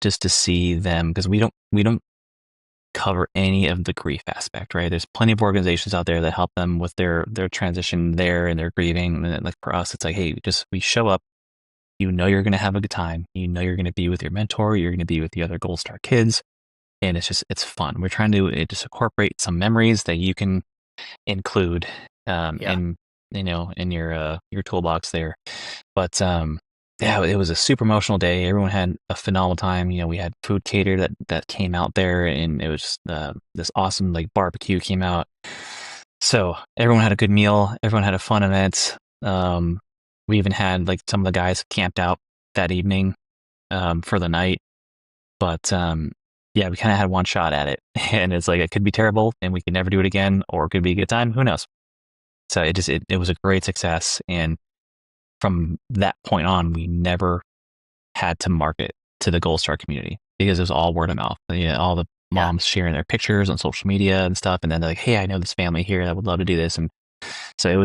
just to see them, because we don't cover any of the grief aspect, right? There's plenty of organizations out there that help them with their transition there and their grieving, and like for us, it's like, hey, we show up. You're going to have a good time. You're going to be with your mentor. You're going to be with the other Gold Star kids. And it's fun. We're trying to just incorporate some memories that you can include in your toolbox there. But yeah, it was a super emotional day. Everyone had a phenomenal time. We had food catered that came out there, and it was just, this awesome like barbecue came out. So everyone had a good meal. Everyone had a fun event. We even had like some of the guys camped out that evening for the night. But yeah, we kind of had one shot at it, and it's like it could be terrible, and we could never do it again, or it could be a good time. Who knows? So it was a great success, and from that point on, we never had to market to the Gold Star community because it was all word of mouth. All the moms sharing their pictures on social media and stuff, and then they're like, "Hey, I know this family here that would love to do this," and so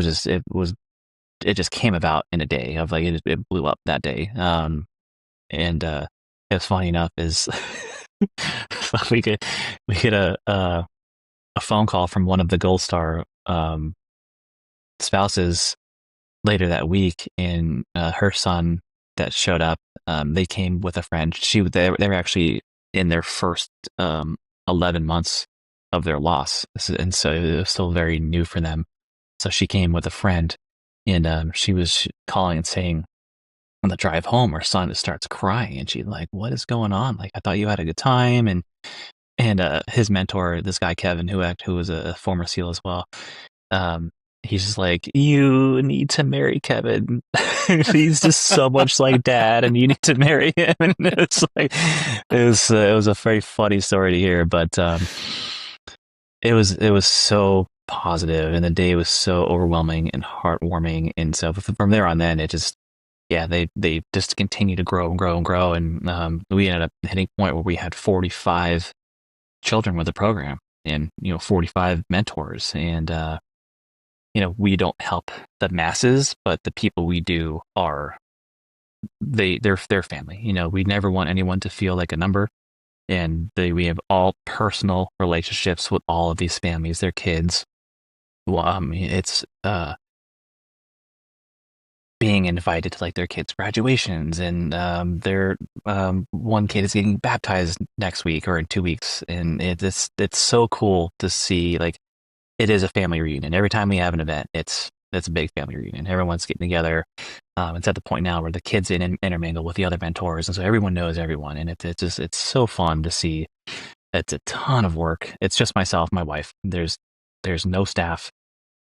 it just came about in a day of like it blew up that day. And it was funny enough is we get a phone call from one of the Gold Star spouses later that week, and her son that showed up, they came with a friend. They were actually in their first 11 months of their loss, and so it was still very new for them. So she came with a friend, and she was calling and saying on the drive home, her son starts crying, and she's like, "What is going on? Like, I thought you had a good time." And his mentor, this guy Kevin, who was a former SEAL as well, um, he's just like, "You need to marry Kevin. He's just so much like Dad, and you need to marry him." And it's like it was a very funny story to hear, but it was so positive, and the day was so overwhelming and heartwarming, and so from there on, then it just they just continue to grow and grow and grow, and we ended up hitting a point where we had 45 children with the program, and 45 mentors, and we don't help the masses, but the people we do are they're family. We never want anyone to feel like a number, and we have all personal relationships with all of these families, their kids. Well, it's being invited to like their kids' graduations, and their one kid is getting baptized next week or in 2 weeks, and it's so cool to see. Like, it is a family reunion. Every time we have an event, it's a big family reunion. Everyone's getting together. It's at the point now where the kids intermingle with the other mentors, and so everyone knows everyone, and it's so fun to see. It's a ton of work. It's just myself, my wife. There's no staff.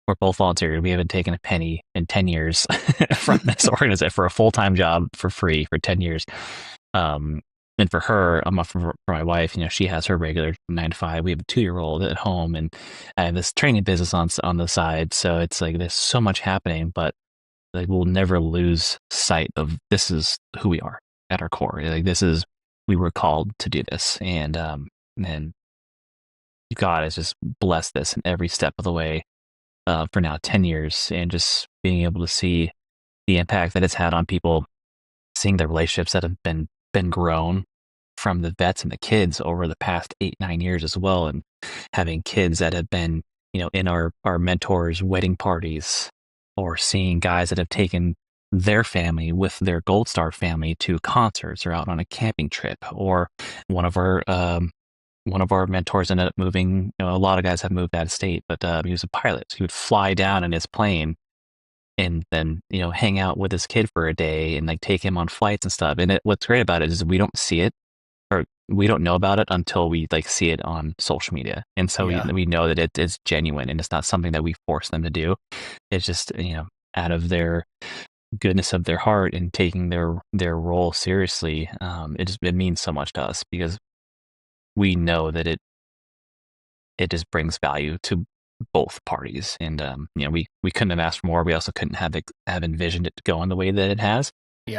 We're both volunteered. We haven't taken a penny in 10 years from this organization for a full-time job for free for 10 years. And for her, for my wife, she has her regular 9 to 5. We have a 2-year-old at home, and I have this training business on the side. So it's like there's so much happening, but like we'll never lose sight of this is who we are at our core. Like we were called to do this, and God has just blessed this in every step of the way. For now 10 years, and just being able to see the impact that it's had on people, seeing the relationships that have been grown from the vets and the kids over the past 8-9 years as well, and having kids that have been in our mentors' wedding parties, or seeing guys that have taken their family with their Gold Star family to concerts or out on a camping trip, or one of our mentors ended up moving. A lot of guys have moved out of state, but he was a pilot. So he would fly down in his plane and then, hang out with his kid for a day and like take him on flights and stuff. And what's great about it is we don't see it, or we don't know about it until we like see it on social media. And so we know that it's genuine, and it's not something that we force them to do. It's just, out of their goodness of their heart and taking their role seriously. It means so much to us, because we know that it just brings value to both parties, and we couldn't have asked for more. We also couldn't have envisioned it going the way that it has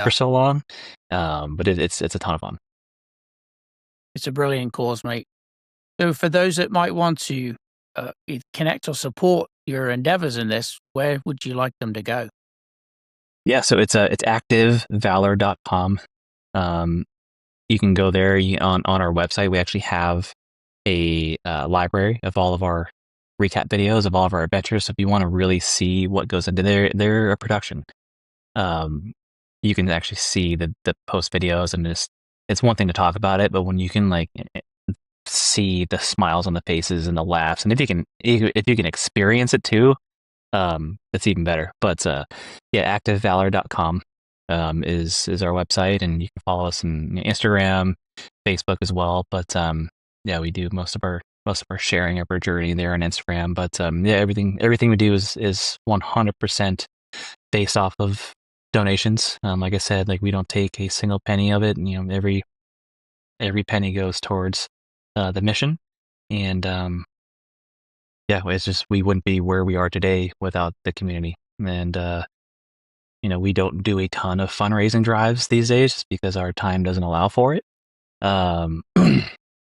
for so long. But it's a ton of fun. It's a brilliant cause, mate. So for those that might want to either connect or support your endeavors in this, where would you like them to go? Yeah, so it's activevalor.com. You can go there on our website. We actually have a library of all of our recap videos of all of our adventures. So if you want to really see what goes into their production, you can actually see the post videos, and it's one thing to talk about it, but when you can like see the smiles on the faces and the laughs, and if you can experience it too, that's even better. But activevalor.com is our website, and you can follow us on Instagram, Facebook as well. But we do most of our sharing of our journey there on Instagram. But everything we do is 100% based off of donations. Like I said, like we don't take a single penny of it. Every penny goes towards the mission, and it's just we wouldn't be where we are today without the community. And we don't do a ton of fundraising drives these days just because our time doesn't allow for it.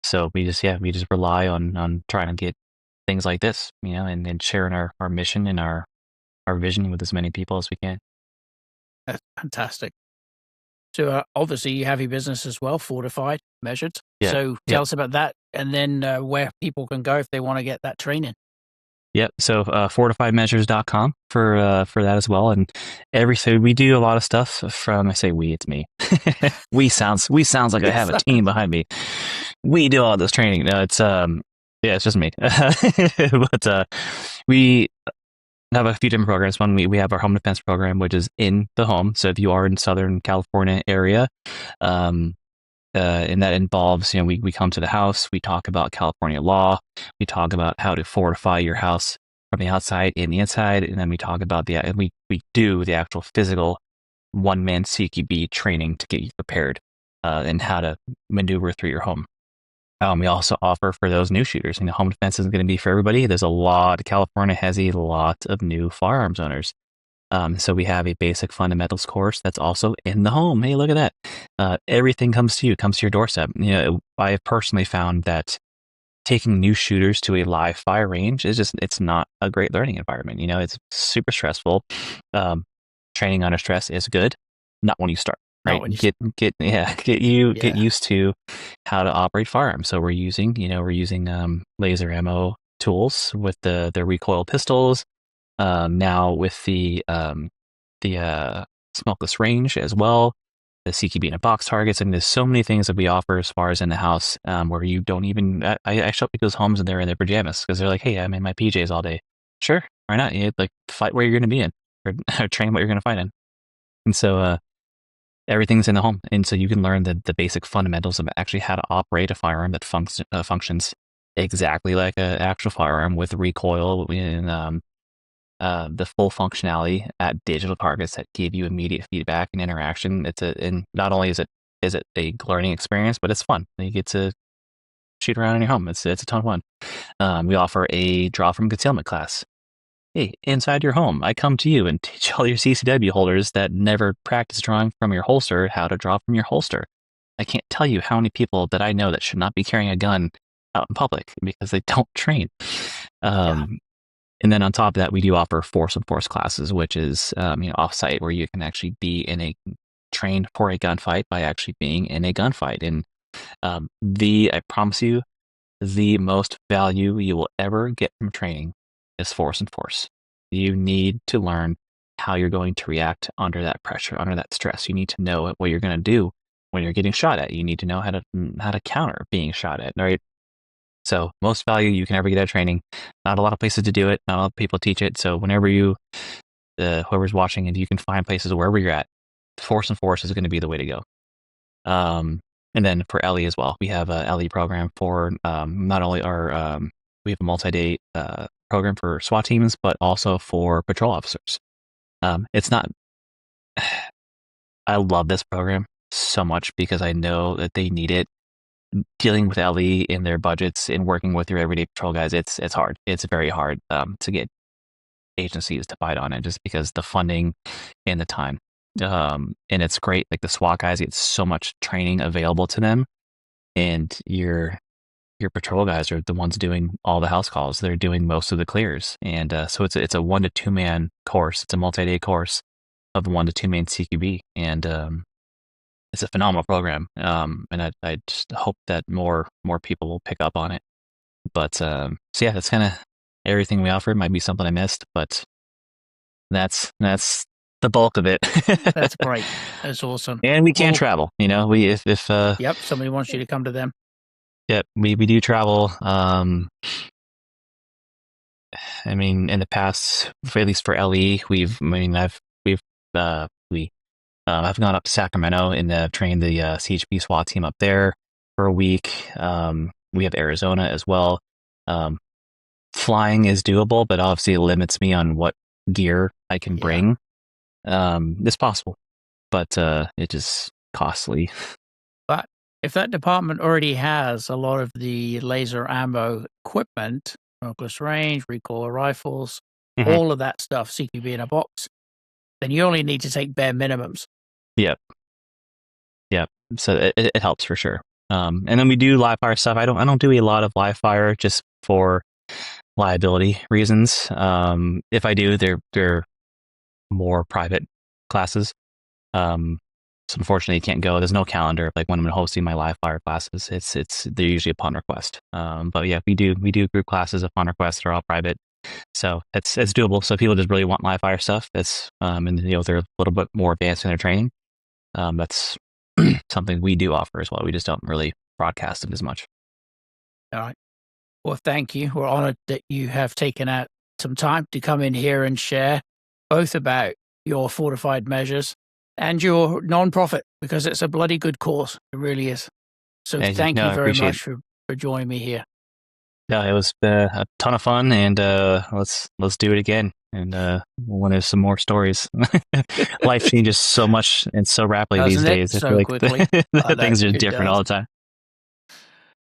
So we just rely on trying to get things like this, and sharing our mission and our vision with as many people as we can. That's fantastic. So obviously you have your business as well, Fortified Measured. Yeah. So tell us about that, and then where people can go if they want to get that training. Yep. So fortifiedmeasures.com for that as well. And so we do a lot of stuff from, I say we, it's me. we sounds like I have a team behind me. We do all this training. No, it's Yeah, it's just me. But we have a few different programs. One, we have our home defense program, which is in the home. So if you are in Southern California area, um, and that involves, we come to the house, we talk about California law, we talk about how to fortify your house from the outside and the inside, and then we talk about we do the actual physical one-man CQB training to get you prepared, and how to maneuver through your home. We also offer for those new shooters. Home defense isn't going to be for everybody. California has a lot of new firearms owners. So we have a basic fundamentals course that's also in the home. Hey, look at that. Everything comes to you, comes to your doorstep. I have personally found that taking new shooters to a live fire range it's not a great learning environment. It's super stressful. Um, Training under stress is good, not when you start, Not right? when you, Get yeah, used to how to operate firearms. So we're using laser ammo tools with the recoil pistols. Now with the smokeless range as well, the CQB in a box targets, and there's so many things that we offer as far as in the house, where you don't even. I show up people's homes and they're in their pajamas because they're like, "Hey, I'm in my PJs all day." Sure, why not? Like fight where you're going to be in, or, or train what you're going to fight in, and so everything's in the home, and so you can learn the basic fundamentals of actually how to operate a firearm that functions exactly like an actual firearm with recoil and the full functionality at digital targets that give you immediate feedback and interaction. And not only is it a learning experience, but it's fun. You get to shoot around in your home. It's a ton of fun. We offer a draw from concealment class. Hey, inside your home, I come to you and teach all your CCW holders that never practice drawing from your holster how to draw from your holster. I can't tell you how many people that I know that should not be carrying a gun out in public because they don't train. yeah, Um, and then on top of that, we do offer force and force classes, which is offsite, where you can actually be in a trained for a gunfight by actually being in a gunfight. And I promise you, the most value you will ever get from training is force and force. You need to learn how you're going to react under that pressure, under that stress. You need to know what you're going to do when you're getting shot at. You need to know how to counter being shot at, right? So most value you can ever get out of training. Not a lot of places to do it. Not a lot of people teach it. So whenever whoever's watching, if you can find places wherever you're at, force and force is going to be the way to go. And then for LE as well, we have a LE program for not only we have a multi-day program for SWAT teams, but also for patrol officers. It's not. I love this program so much because I know that they need it. Dealing with LE in their budgets and working with your everyday patrol guys, it's hard. It's very hard to get agencies to bite on it just because the funding and the time. And it's great. Like the SWAT guys get so much training available to them, and your patrol guys are the ones doing all the house calls. They're doing most of the clears, and so it's a 1 to 2 man course. It's a multi-day course of 1 to 2 man CQB, and it's a phenomenal program. And I just hope that more people will pick up on it. But so yeah, that's kind of everything we offer. Might be something I missed, but that's the bulk of it. that's great. That's awesome. And we can Well, travel. We if yep, somebody wants you to come to them. yeah, we do travel. I mean, in the past, at least for LE, I've gone up to Sacramento and trained the CHP SWAT team up there for a week. We have Arizona as well. Flying is doable, but obviously it limits me on what gear I can Yeah. bring. It's possible, but it is costly. But if that department already has a lot of the laser ammo equipment, smokeless range, recoil rifles, Mhm. all of that stuff, CQB in a box, then you only need to take bare minimums. Yep. Yep. So it helps for sure. And then we do live fire stuff. I don't do a lot of live fire just for liability reasons. If I do, they're more private classes. So unfortunately, you can't go. There's no calendar of, like, when I'm hosting my live fire classes. They're usually upon request. But yeah, we do group classes upon request. They're all private, so it's doable. So if people just really want live fire stuff, that's and they're a little bit more advanced in their training. That's something we do offer as well. We just don't really broadcast it as much. All right. Well, thank you. We're honored that you have taken out some time to come in here and share both about your fortified measures and your nonprofit, because it's a bloody good cause. It really is. So thank No, you I very appreciate it. much for joining me here. No, it was a ton of fun, and let's do it again. And when there's some more stories, life changes so much and so rapidly these Doesn't it? days. I feel So like quickly. I know, things are it different does. all the time.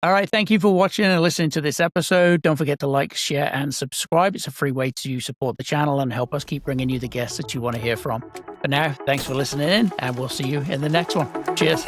All right. Thank you for watching and listening to this episode. Don't forget to like, share, and subscribe. It's a free way to support the channel and help us keep bringing you the guests that you want to hear from. For now, thanks for listening in, and we'll see you in the next one. Cheers.